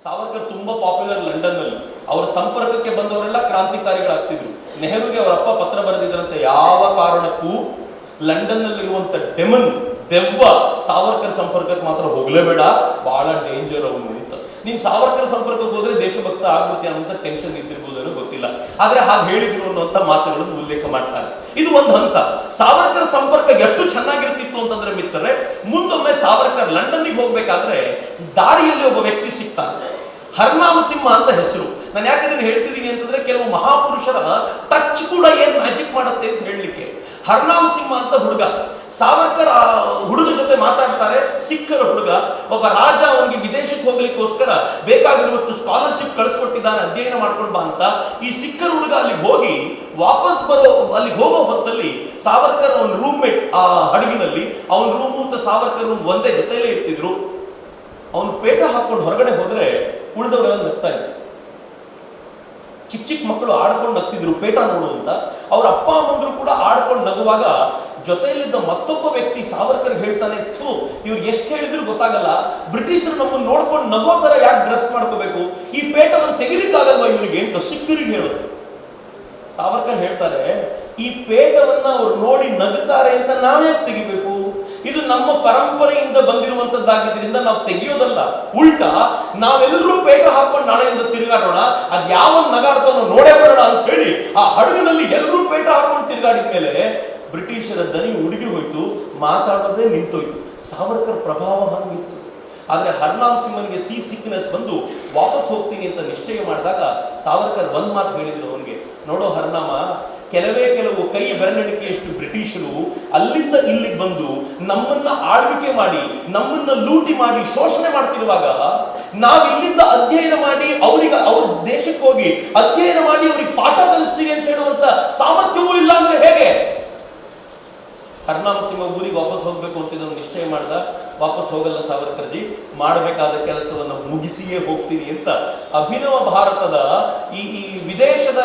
ಸಾವರ್ಕರ್ ತುಂಬಾ popular London ನಲ್ಲಿ. ಅವರ ಸಂಪರ್ಕಕ್ಕೆ ಬಂದವರೆಲ್ಲ ಕ್ರಾಂತಿಕಾರಿಗಳಾಗ್ತಿದ್ರು. ನೆಹರುಗೆ ಅವರಪ್ಪ ಪತ್ರ ಬರೆದಿದ್ರಂತೆ, ಯಾವ ಕಾರಣಕ್ಕೂ ಲಂಡನ್ ನಲ್ಲಿರುವಂತ ದೆವ್ವ ಸಾವರ್ಕರ್ ಸಂಪರ್ಕಕ್ಕೆ ಮಾತ್ರ ಹೋಗ್ಲೇಬೇಡ, ಬಹಳ ಡೇಂಜರ್ ಅವನು ಅಂತ. ನೀನ್ ಸಾವರ್ಕರ್ ಸಂಪರ್ಕಕ್ಕೆ ಹೋದ್ರೆ ದೇಶಭಕ್ತ ಆಗ್ಬಿಡ್ತೀಯ ಅನ್ನೋ ಟೆನ್ಷನ್ ಇದ್ದಿರ್ಬೋದೇನೋ ಗೊತ್ತಿಲ್ಲ, ಆದ್ರೆ ಹಾಗೆ ಹೇಳಿದ್ರು ಅನ್ನುವಂತ ಮಾತುಗಳನ್ನು ಉಲ್ಲೇಖ ಮಾಡ್ತಾರೆ. ಇದು ಒಂದು ಹಂತ. ಸಾವರ್ಕರ್ ಸಂಪರ್ಕ ಎಷ್ಟು ಚೆನ್ನಾಗಿರ್ತಿತ್ತು ಅಂತಂದ್ರೆ ಮಿತ್ರರೆ, ಮುಂದೊಮ್ಮೆ ಸಾವರ್ಕರ್ ಲಂಡನ್ನಿಗೆ ಹೋಗ್ಬೇಕಾದ್ರೆ ದಾರಿಯಲ್ಲಿ ಒಬ್ಬ ವ್ಯಕ್ತಿ ಸಿಗ್ತಾನೆ, ಹರ್ನಾಮ್ ಸಿಂಹ ಅಂತ ಹೆಸರು. ನಾನು ಯಾಕೆ ಇದನ್ನು ಹೇಳ್ತಿದ್ದೀನಿ ಅಂತಂದ್ರೆ, ಕೆಲವು ಮಹಾಪುರುಷರ ಟಚ್ ಕೂಡ ಏನ್ ಮ್ಯಾಜಿಕ್ ಮಾಡುತ್ತೆ ಅಂತ ಹೇಳಲಿಕ್ಕೆ. ಹರ್ನಾಮ್ ಸಿಂಹ ಅಂತ ಹುಡುಗ, ಸಾವರ್ಕರ್ ಆ ಹುಡುಗ ಜೊತೆ ಮಾತಾಡ್ತಾರೆ. ಸಿಖ್ಖರ ಹುಡುಗ, ಒಬ್ಬ ರಾಜ ಅವನಿಗೆ ವಿದೇಶಕ್ಕೆ ಹೋಗ್ಲಿಕ್ಕೋಸ್ಕರ ಬೇಕಾಗಿರುವಷ್ಟು ಸ್ಕಾಲರ್ಶಿಪ್ ಕಳಿಸ್ಕೊಟ್ಟಿದ್ದಾನೆ, ಅಧ್ಯಯನ ಮಾಡ್ಕೊಂಡು ಬಾ ಅಂತ. ಈ ಸಿಖ್ಖರ ಹುಡುಗ ಅಲ್ಲಿಗೆ ಹೋಗಿ ವಾಪಸ್ ಅಲ್ಲಿಗೆ ಹೋಗೋ ಹೊತ್ತಲ್ಲಿ ಸಾವರ್ಕರ್ ಅವನ ರೂಮ್ ಮೇಟ್ ಆ ಹಡಗಿನಲ್ಲಿ, ಅವನ ರೂಮ್ ಅಂತ ಸಾವರ್ಕರ್ ರೂಮ್ ಒಂದೇ ಜೊತೆಲೇ ಇರ್ತಿದ್ರು. ಅವನು ಪೇಟ ಹಾಕೊಂಡು ಹೊರಗಡೆ ಹೋದ್ರೆ ಉಳಿದವರೆಲ್ಲ ನಗ್ತಾ ಇದ್ರು. ಚಿಕ್ಕ ಚಿಕ್ಕ ಮಕ್ಕಳು ಆಡ್ಕೊಂಡು ನಗ್ತಿದ್ರು ಪೇಟ ನೋಡು ಅಂತ. ಅವ್ರ ಅಪ್ಪ ಅಮ್ಮಂದ್ರು ಕೂಡ ಆಡ್ಕೊಂಡು ನಗುವಾಗ ಜೊತೆಯಲ್ಲಿದ್ದ ಮತ್ತೊಬ್ಬ ವ್ಯಕ್ತಿ ಸಾವರ್ಕರ್ ಹೇಳ್ತಾನೆ, ಥೂ ಇವ್ರು ಎಷ್ಟು ಹೇಳಿದ್ರು ಗೊತ್ತಾಗಲ್ಲ, ಬ್ರಿಟಿಷರು ನಮ್ಮನ್ನು ನೋಡ್ಕೊಂಡು ನಗೋ ತರ ಯಾಕೆ ಡ್ರೆಸ್ ಮಾಡ್ಕೋಬೇಕು, ಈ ಪೇಟವನ್ನು ತೆಗಿಲಿಕ್ಕಾಗಲ್ವಾ ಇವರಿಗೆ ಅಂತ ಸಿಖ್ಖರಿಗೆ ಹೇಳಿದ್ರು. ಸಾವರ್ಕರ್ ಹೇಳ್ತಾರೆ, ಈ ಪೇಟವನ್ನ ಅವ್ರು ನೋಡಿ ನಗುತ್ತಾರೆ ಅಂತ ನಾವೇ ತೆಗಿಬೇಕು, ಇದು ನಮ್ಮ ಪರಂಪರೆಯಿಂದ ಬಂದಿರುವಂತದ್ದಾಗಿದ್ದರಿಂದ ನಾವು ತೆಗೆಯೋದಲ್ಲ, ಉಲ್ಟಾ ನಾವೆಲ್ಲರೂ ಪೇಟ ಹಾಕೊಂಡು ನಾಳೆಯಿಂದ ತಿರುಗಾಡೋಣ, ಅದ್ ಯಾವ ನಗಾಡ್ತಾನೋ ನೋಡೇ ಬರೋಣ ಅಂತ ಹೇಳಿ ಆ ಹಡಗಿನಲ್ಲಿ ಎಲ್ಲರೂ ಪೇಟ ಹಾಕೊಂಡು ತಿರುಗಾಡಿದ ಮೇಲೆ ಬ್ರಿಟಿಷರ ದನಿ ಉಡುಗಿ ಹೋಯ್ತು, ಮಾತಾಡೋದೇ ನಿಂತೋಯ್ತು. ಸಾವರ್ಕರ್ ಪ್ರಭಾವ ಹಂಗಿತ್ತು. ಆದ್ರೆ ಹರ್ನಾಮ್ ಸಿಂಹನಿಗೆ ಸಿಕ್ನೆಸ್ ಬಂದು ವಾಪಸ್ ಹೋಗ್ತೀನಿ ಅಂತ ನಿಶ್ಚಯ ಮಾಡಿದಾಗ ಸಾವರ್ಕರ್ ಒಂದ್ ಮಾತು ಹೇಳಿದ್ರು ಅವನಿಗೆ, ನೋಡೋ ಹರ್ನಾಮ, ಕೆಲವು ಕೈ ಬೆರಳಿಕೆಯಷ್ಟು ಬ್ರಿಟಿಷರು ಅಲ್ಲಿಂದ ಇಲ್ಲಿಗೆ ಬಂದು ನಮ್ಮನ್ನ ಆಳ್ವಿಕೆ ಮಾಡಿ, ನಮ್ಮನ್ನ ಲೂಟಿ ಮಾಡಿ, ಶೋಷಣೆ ಮಾಡ್ತಿರುವಾಗ ನಾವು ಇಲ್ಲಿಂದ ಅಧ್ಯಯನ ಮಾಡಿ ಅವ್ರ ದೇಶಕ್ಕೆ ಹೋಗಿ ಅಧ್ಯಯನ ಮಾಡಿ ಅವ್ರಿಗೆ ಪಾಠ ಕಲಿಸ್ತೀವಿ ಅಂತ ಹೇಳುವಂತ ಸಾಮರ್ಥ್ಯವೂ ಇಲ್ಲ ಅಂದ್ರೆ ಹೇಗೆ? ಹರ್ನಾಮ್ ಸಿಂಹ ಊರಿಗೆ ವಾಪಸ್ ಹೋಗ್ಬೇಕು ಅಂತ ನಿಶ್ಚಯ ಮಾಡ್ದ. ವಾಪಸ್ ಹೋಗಲ್ಲ ಸಾವರ್ಕರ್ಜಿ, ಮಾಡಬೇಕಾದ ಕೆಲಸವನ್ನು ಮುಗಿಸಿಯೇ ಹೋಗ್ತೀನಿ ಅಂತ ಅಭಿನವ ಭಾರತದ ಈ ವಿದೇಶದ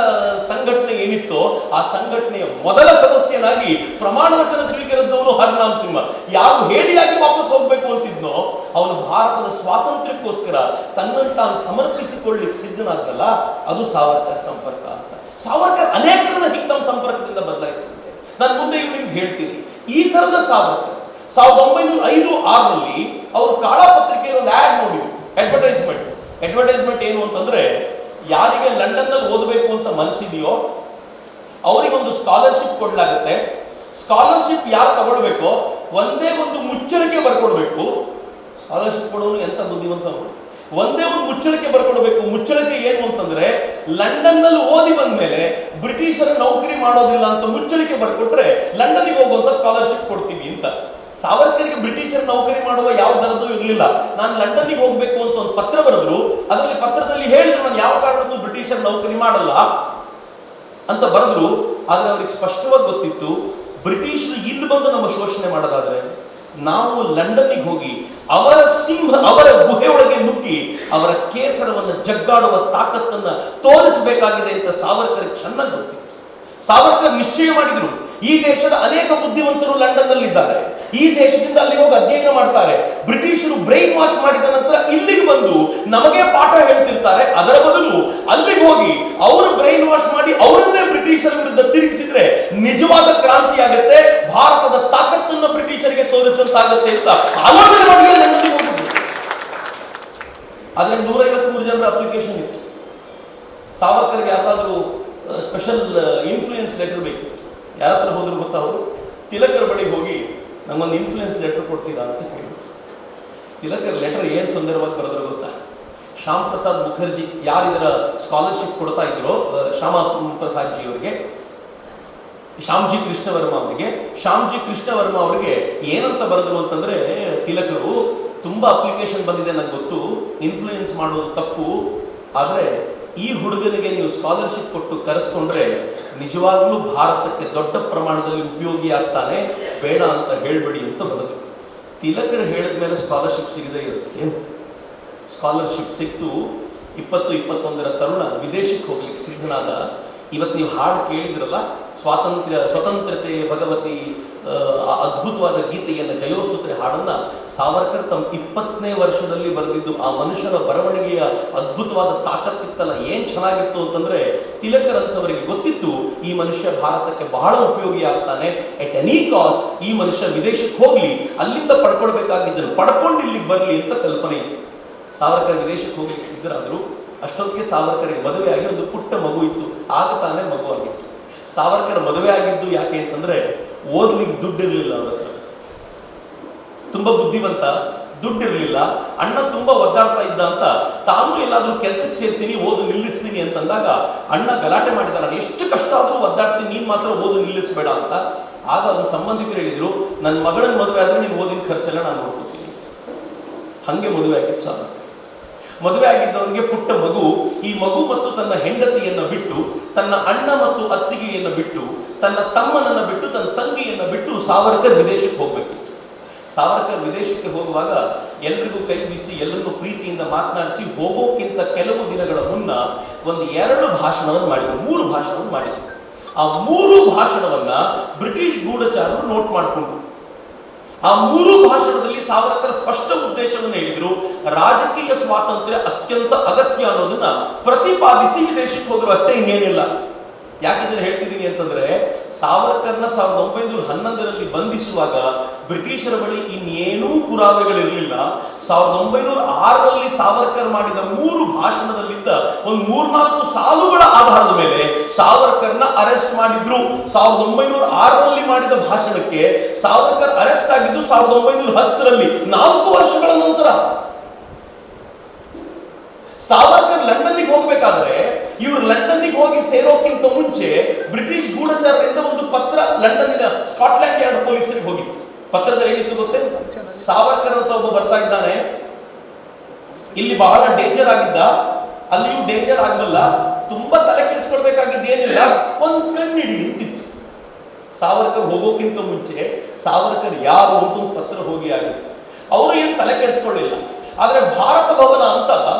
ಸಂಘಟನೆ ಏನಿತ್ತೋ ಆ ಸಂಘಟನೆಯ ಮೊದಲ ಸದಸ್ಯನಾಗಿ ಪ್ರಮಾಣ ವಚನ ಸ್ವೀಕರಿಸಿದವನು ಹರ್ನಾಮ್ ಸಿಂಹ. ಯಾರು ಹೇಳಿಯಾಗಿ ವಾಪಸ್ ಹೋಗ್ಬೇಕು ಅಂತಿದ್ನೋ ಅವನು ಭಾರತದ ಸ್ವಾತಂತ್ರ್ಯಕ್ಕೋಸ್ಕರ ತನ್ನನ್ನು ತಾನು ಸಮರ್ಪಿಸಿಕೊಳ್ಳಿಕ್ಕೆ ಸಿದ್ಧನಾದ್ರಲ್ಲ, ಅದು ಸಾವರ್ಕರ್ ಸಂಪರ್ಕ ಅಂತ. ಸಾವರ್ಕರ್ ಅನೇಕರನ್ನ ಹಿಗ್ತಮ್ ಸಂಪರ್ಕದಿಂದ ಬದಲಾಯಿಸಿರುತ್ತೆ. ನಾನು ಮುಂದೆ ನಿಮ್ಗೆ ಹೇಳ್ತೀನಿ. ಈ ತರದ ಸಾವರ್ಕರ್ 1905-6ರಲ್ಲಿ ಅವರು ಕಾಳಾ ಪತ್ರಿಕೆಯಲ್ಲಿ ಒಂದು ಆಡ್ ನೋಡಿದ್ರು, ಅಡ್ವರ್ಟೈಸ್ಮೆಂಟ್ ಏನು ಅಂತಂದ್ರೆ, ಯಾರಿಗೆ ಲಂಡನ್ ನಲ್ಲಿ ಓದಬೇಕು ಅಂತ ಮನಸ್ಸಿದೆಯೋ ಅವರಿಗೊಂದು ಸ್ಕಾಲರ್ಶಿಪ್ ಕೊಡ್ಲಾಗುತ್ತೆ. ಸ್ಕಾಲರ್ಶಿಪ್ ಯಾರು ತಗೊಳ್ಬೇಕೋ ಒಂದೇ ಒಂದು ಮುಚ್ಚಳಿಕೆ ಬರ್ಕೊಡ್ಬೇಕು. ಸ್ಕಾಲರ್ಶಿಪ್ ಕೊಡೋನು ಎಂತ ಬುದ್ಧಿವಂತ ನೋಡಿ, ಒಂದೇ ಒಂದು ಮುಚ್ಚಳಿಕೆ ಬರ್ಕೊಡ್ಬೇಕು. ಮುಚ್ಚಳಿಕೆ ಏನು ಅಂತಂದ್ರೆ, ಲಂಡನ್ ನಲ್ಲಿ ಓದಿ ಬಂದ್ಮೇಲೆ ಬ್ರಿಟಿಷರ ನೌಕರಿ ಮಾಡೋದಿಲ್ಲ ಅಂತ ಮುಚ್ಚಳಿಕೆ ಬರ್ಕೊಟ್ರೆ ಲಂಡನ್ಗೆ ಹೋಗುವಂತ ಸ್ಕಾಲರ್ಶಿಪ್ ಕೊಡ್ತೀವಿ ಅಂತ. ಸಾವರ್ಕರ್ಗೆ ಬ್ರಿಟಿಷರ ನೌಕರಿ ಮಾಡುವ ಯಾವ ದರದ್ದು ಇರಲಿಲ್ಲ. ನಾನು ಲಂಡನ್ಗೆ ಹೋಗ್ಬೇಕು ಅಂತ ಒಂದು ಪತ್ರ ಬರೆದ್ರು. ಅದರಲ್ಲಿ ಪತ್ರದಲ್ಲಿ ಹೇಳಿದ್ರು, ನಾನು ಯಾವ ಕಾರಣಕ್ಕೂ ಬ್ರಿಟಿಷರ ನೌಕರಿ ಮಾಡಲ್ಲ ಅಂತ ಬರೆದ್ರು. ಆದ್ರೆ ಅವ್ರಿಗೆ ಸ್ಪಷ್ಟವಾಗಿ ಗೊತ್ತಿತ್ತು, ಬ್ರಿಟಿಷರು ಇಲ್ಲಿ ಬಂದು ನಮ್ಮ ಶೋಷಣೆ ಮಾಡೋದಾದ್ರೆ ನಾವು ಲಂಡನ್ನಿಗೆ ಹೋಗಿ ಅವರ ಗುಹೆಯೊಳಗೆ ನುಗ್ಗಿ ಅವರ ಕೇಸರವನ್ನು ಜಗ್ಗಾಡುವ ತಾಕತ್ತನ್ನ ತೋರಿಸಬೇಕಾಗಿದೆ ಅಂತ ಸಾವರ್ಕರ್ ಚೆನ್ನಾಗಿ ಗೊತ್ತಿತ್ತು. ಸಾವರ್ಕರ್ ನಿಶ್ಚಯ ಮಾಡಿದ್ರು, ಈ ದೇಶದ ಅನೇಕ ಬುದ್ಧಿವಂತರು ಲಂಡನ್ ನಲ್ಲಿ ಇದ್ದಾರೆ, ಈ ದೇಶದಿಂದ ಅಲ್ಲಿಗೆ ಹೋಗಿ ಅಧ್ಯಯನ ಮಾಡ್ತಾರೆ. ಬ್ರಿಟಿಷರು ಬ್ರೈನ್ ವಾಶ್ ಮಾಡಿದ ನಂತರ ಇಲ್ಲಿಗೆ ಬಂದು ನಮಗೆ ಪಾಠ ಹೇಳ್ತಿರ್ತಾರೆ. ಅದರ ಬದಲು ಅಲ್ಲಿಗೆ ಹೋಗಿ ಅವರು ಬ್ರೈನ್ ವಾಶ್ ಮಾಡಿ ಅವರನ್ನೇ ಬ್ರಿಟಿಷರ ವಿರುದ್ಧ ತಿರುಗಿಸಿದ್ರೆ ನಿಜವಾದ ಕ್ರಾಂತಿ ಆಗುತ್ತೆ, ಭಾರತದ ತಾಕತ್ತನ್ನ ಬ್ರಿಟಿಷರಿಗೆ ತೋರಿಸಂತಾಗುತ್ತೆ ಅಂತ ಆಲೋಚನೆ ಮಾಡಿ ಲಂಡನ್ಗೆ ಹೋಗಿದ್ರು. ಆದ್ರೆ 153 ಜನರ ಅಪ್ಲಿಕೇಶನ್ ಇತ್ತು. ಸಾವರ್ಕರ್ಗೆ ಯಾರಾದ್ರೂ ಸ್ಪೆಷಲ್ ಇನ್ಫ್ಲೂಯೆನ್ಸ್ ಲೆಟರ್ ಬೇಕಿತ್ತು. ಯಾರ ಹತ್ರ ಹೋದ್ರು ಗೊತ್ತಾ, ಅವರು ತಿಲಕರ ಬಳಿಗೆ ಹೋಗಿ ನಮ್ಮೊಂದು ಇನ್ಫ್ಲೂಯೆನ್ಸ್ ಲೆಟರ್ ಕೊಡ್ತೀರಾ ಅಂತ ಕೇಳಿದ್ರು. ತಿಲಕರ್ ಲೆಟರ್ ಏನ್ ಸುಂದರವಾಗಿ ಬರೆದ್ರು ಗೊತ್ತಾ, ಶ್ಯಾಮ್ ಪ್ರಸಾದ್ ಮುಖರ್ಜಿ ಯಾರಿದರ ಸ್ಕಾಲರ್ಶಿಪ್ ಕೊಡ್ತಾ ಇದ್ರು, ಶ್ಯಾಮಾ ಪ್ರಸಾದ್ ಜಿ ಅವರಿಗೆ, ಶ್ಯಾಮ್ಜಿ ಕೃಷ್ಣ ವರ್ಮ ಅವರಿಗೆ ಏನಂತ ಬರೆದ್ರು ಅಂತಂದ್ರೆ, ತಿಲಕರು ತುಂಬಾ ಅಪ್ಲಿಕೇಶನ್ ಬಂದಿದೆ ನನಗೆ ಗೊತ್ತು, ಇನ್ಫ್ಲೂಯೆನ್ಸ್ ಮಾಡೋದು ತಪ್ಪು, ಆದ್ರೆ ಈ ಹುಡುಗನಿಗೆ ನೀವು ಸ್ಕಾಲರ್ಶಿಪ್ ಕೊಟ್ಟು ಕರೆಸ್ಕೊಂಡ್ರೆ ನಿಜವಾಗ್ಲೂ ಭಾರತಕ್ಕೆ ದೊಡ್ಡ ಪ್ರಮಾಣದಲ್ಲಿ ಉಪಯೋಗಿ ಆಗ್ತಾನೆ, ಬೇಡ ಅಂತ ಹೇಳ್ಬೇಡಿ ಅಂತ ಬರೆದ್ರು. ತಿಲಕರು ಹೇಳಿದ ಮೇಲೆ ಸ್ಕಾಲರ್ಶಿಪ್ ಸಿಗದೇ ಇರುತ್ತೆ. ಸ್ಕಾಲರ್ಶಿಪ್ ಸಿಕ್ತು. 20-21 ತರುಣ ವಿದೇಶಕ್ಕೆ ಹೋಗ್ಲಿಕ್ಕೆ ಸಿದ್ಧನಾದ. ಇವತ್ತು ನೀವು ಹಾಡು ಕೇಳಿದ್ರಲ್ಲ, ಸ್ವತಂತ್ರತೆ ಭಗವತಿ ಆ ಅದ್ಭುತವಾದ ಗೀತೆಯನ್ನು, ಜಯೋಸ್ತುತಿ ಹಾಡನ್ನ ಸಾವರ್ಕರ್ ತಮ್ಮ 20ನೇ ವರ್ಷದಲ್ಲಿ ಬರೆದಿದ್ದು. ಆ ಮನುಷ್ಯನ ಬರವಣಿಗೆಯ ಅದ್ಭುತವಾದ ತಾಕತ್ತಿತ್ತಲ್ಲ, ಏನ್ ಚೆನ್ನಾಗಿತ್ತು ಅಂತಂದ್ರೆ, ತಿಲಕರಂತವರಿಗೆ ಗೊತ್ತಿತ್ತು ಈ ಮನುಷ್ಯ ಭಾರತಕ್ಕೆ ಬಹಳ ಉಪಯೋಗಿ ಆಗ್ತಾನೆ, ಎಟ್ ಎನಿ ಕಾಸ್ಟ್ ಈ ಮನುಷ್ಯ ವಿದೇಶಕ್ಕೆ ಹೋಗ್ಲಿ, ಅಲ್ಲಿಂದ ಪಡ್ಕೊಳ್ಬೇಕಾಗಿದ್ದನ್ನು ಪಡ್ಕೊಂಡು ಇಲ್ಲಿಗೆ ಬರಲಿ ಅಂತ ಕಲ್ಪನೆ ಇತ್ತು. ಸಾವರ್ಕರ್ ವಿದೇಶಕ್ಕೆ ಹೋಗ್ಲಿಕ್ಕೆ ಸಿದ್ಧರಾದ್ರು. ಅಷ್ಟೊತ್ತಿಗೆ ಸಾವರ್ಕರ್ಗೆ ಮದುವೆ ಆಗಿ ಒಂದು ಪುಟ್ಟ ಮಗು ಇತ್ತು. ಆಗ ತಾನೇ ಮಗು ಆಗಿತ್ತು. ಸಾವರ್ಕರ್ ಮದುವೆ ಆಗಿದ್ದು ಯಾಕೆ ಅಂತಂದ್ರೆ, ಓದ್ಲಿಕ್ಕೆ ದುಡ್ಡಿರ್ಲಿಲ್ಲ ಅವ್ರ ಹತ್ರ. ತುಂಬಾ ಬುದ್ಧಿವಂತ, ದುಡ್ಡಿರ್ಲಿಲ್ಲ. ಅಣ್ಣ ತುಂಬಾ ಒದ್ದಾಡ್ತಾ ಇದ್ದ ಅಂತ ತಾನು ಎಲ್ಲಾದ್ರೂ ಕೆಲ್ಸಕ್ಕೆ ಸೇರ್ತೀನಿ, ಓದು ನಿಲ್ಲಿಸ್ತೀನಿ ಅಂತಂದಾಗ ಅಣ್ಣ ಗಲಾಟೆ ಮಾಡಿದ, ನಾನು ಎಷ್ಟು ಕಷ್ಟ ಆದ್ರೂ ಒದ್ದಾಡ್ತೀನಿ, ನೀನ್ ಮಾತ್ರ ಓದು ನಿಲ್ಲಿಸ್ಬೇಡ ಅಂತ. ಆಗ ಒಂದು ಸಂಬಂಧಿಕರು ಹೇಳಿದ್ರು, ನನ್ನ ಮಗಳನ್ನ ಮದುವೆ ಆದ್ರೆ ನೀನು ಓದಿನ ಖರ್ಚೆಲ್ಲ ನಾನು ನೋಡ್ಕೋತೀನಿ. ಹಂಗೆ ಮದುವೆ ಆಗಿತ್ತು ಸಾವರ್ಕರ್. ಮದುವೆ ಆಗಿದ್ದವನಿಗೆ ಪುಟ್ಟ ಮಗು. ಈ ಮಗು ಮತ್ತು ತನ್ನ ಹೆಂಡತಿಯನ್ನ ಬಿಟ್ಟು, ತನ್ನ ಅಣ್ಣ ಮತ್ತು ಅತ್ತಿಗೆಯನ್ನ ಬಿಟ್ಟು, ತನ್ನ ತಮ್ಮನನ್ನ ಬಿಟ್ಟು, ತನ್ನ ತಂಗಿಯನ್ನ ಬಿಟ್ಟು ಸಾವರ್ಕರ್ ವಿದೇಶಕ್ಕೆ ಹೋಗ್ಬೇಕಿತ್ತು. ಸಾವರ್ಕರ್ ವಿದೇಶಕ್ಕೆ ಹೋಗುವಾಗ ಎಲ್ರಿಗೂ ಕೈ ಬೀಸಿ, ಎಲ್ಲರನ್ನೂ ಪ್ರೀತಿಯಿಂದ ಮಾತನಾಡಿಸಿ, ಹೋಗೋಕ್ಕಿಂತ ಕೆಲವು ದಿನಗಳ ಮುನ್ನ ಒಂದು 2 ಭಾಷಣವನ್ನು ಮಾಡಿದ್ರು, 3 ಭಾಷಣವನ್ನು ಮಾಡಿದ್ರು. ಆ 3 ಭಾಷಣವನ್ನ ಬ್ರಿಟಿಷ್ ಗೂಢಚಾರರು ನೋಟ್ ಮಾಡಿಕೊಂಡ್ರು. ಆ 3 ಭಾಷಣದಲ್ಲಿ ಸಾವರ್ಕರ್ ಸ್ಪಷ್ಟ ಉದ್ದೇಶವನ್ನು ಹೇಳಿದ್ರು, ರಾಜಕೀಯ ಸ್ವಾತಂತ್ರ್ಯ ಅತ್ಯಂತ ಅಗತ್ಯ ಅನ್ನೋದನ್ನ ಪ್ರತಿಪಾದಿಸಿ ವಿದೇಶಕ್ಕೆ ಹೋದ್ರು, ಅಷ್ಟೇ, ಇನ್ನೇನಿಲ್ಲ. ಯಾಕಿದನ್ನು ಹೇಳ್ತಿದ್ದೀನಿ ಅಂತಂದ್ರೆ, ಸಾವರ್ಕರ್ನ 1911ರಲ್ಲಿ ಬಂಧಿಸುವಾಗ ಬ್ರಿಟಿಷರ ಬಳಿ ಇನ್ನೇನೂ ಪುರಾವೆಗಳಿರಲಿಲ್ಲ. 1906ರಲ್ಲಿ ಸಾವರ್ಕರ್ ಮಾಡಿದ 3 ಭಾಷಣದಲ್ಲಿದ್ದ ಒಂದು 3-4 ಸಾಲುಗಳ ಆಧಾರದ ಮೇಲೆ ಸಾವರ್ಕರ್ನ ಅರೆಸ್ಟ್ ಮಾಡಿದ್ರು. 1906ರಲ್ಲಿ ಮಾಡಿದ ಭಾಷಣಕ್ಕೆ ಸಾವರ್ಕರ್ ಅರೆಸ್ಟ್ ಆಗಿದ್ದು 1910ರಲ್ಲಿ, 4 ವರ್ಷಗಳ ನಂತರ. ಸಾವರ್ಕರ್ ಲಂಡನ್ನಿಗೆ ಹೋಗ್ಬೇಕಾದ್ರೆ, ಇವರು ಲಂಡನ್ನಿಗೆ ಹೋಗಿ ಸೇರೋಕ್ಕಿಂತ ಮುಂಚೆ ಬ್ರಿಟಿಷ್ ಗೂಢಚಾರರಿಂದ ಒಂದು ಪತ್ರ ಲಂಡನ್ನಿನ ಸ್ಕಾಟ್ಲೆಂಡ್ ಯಾರ್ಡ್ ಪೊಲೀಸರಿಗೆ ಹೋಗಿತ್ತು. ಪತ್ರದಲ್ಲಿ ಏನಿತ್ತು ಗೊತ್ತೇ? ಸಾವರ್ಕರ್ ಅಂತ ಒಬ್ಬ ಬರ್ತಾ ಇದ್ದಾನೆ, ಇಲ್ಲಿ ಬಹಳ ಡೇಂಜರ್ ಆಗಿದ್ದ, ಅಲ್ಲಿಯೂ ಡೇಂಜರ್ ಆಗಲ್ಲ, ತುಂಬಾ ತಲೆ ಕೆಡಿಸ್ಕೊಳ್ಬೇಕಾಗಿದ್ದೇನಿಲ್ಲ, ಒಂದ್ ಕಣ್ಣಿಡಿ ಅಂತಿತ್ತು. ಸಾವರ್ಕರ್ ಹೋಗೋಕ್ಕಿಂತ ಮುಂಚೆ ಸಾವರ್ಕರ್ ಯಾರು ಅಂತ ಒಂದು ಪತ್ರ ಹೋಗಿ ಆಗಿತ್ತು. ಅವರು ಏನು ತಲೆ ಕೆಡಿಸ್ಕೊಳ್ಳಿಲ್ಲ. ಆದ್ರೆ ಭಾರತ ಭವನ ಅಂತ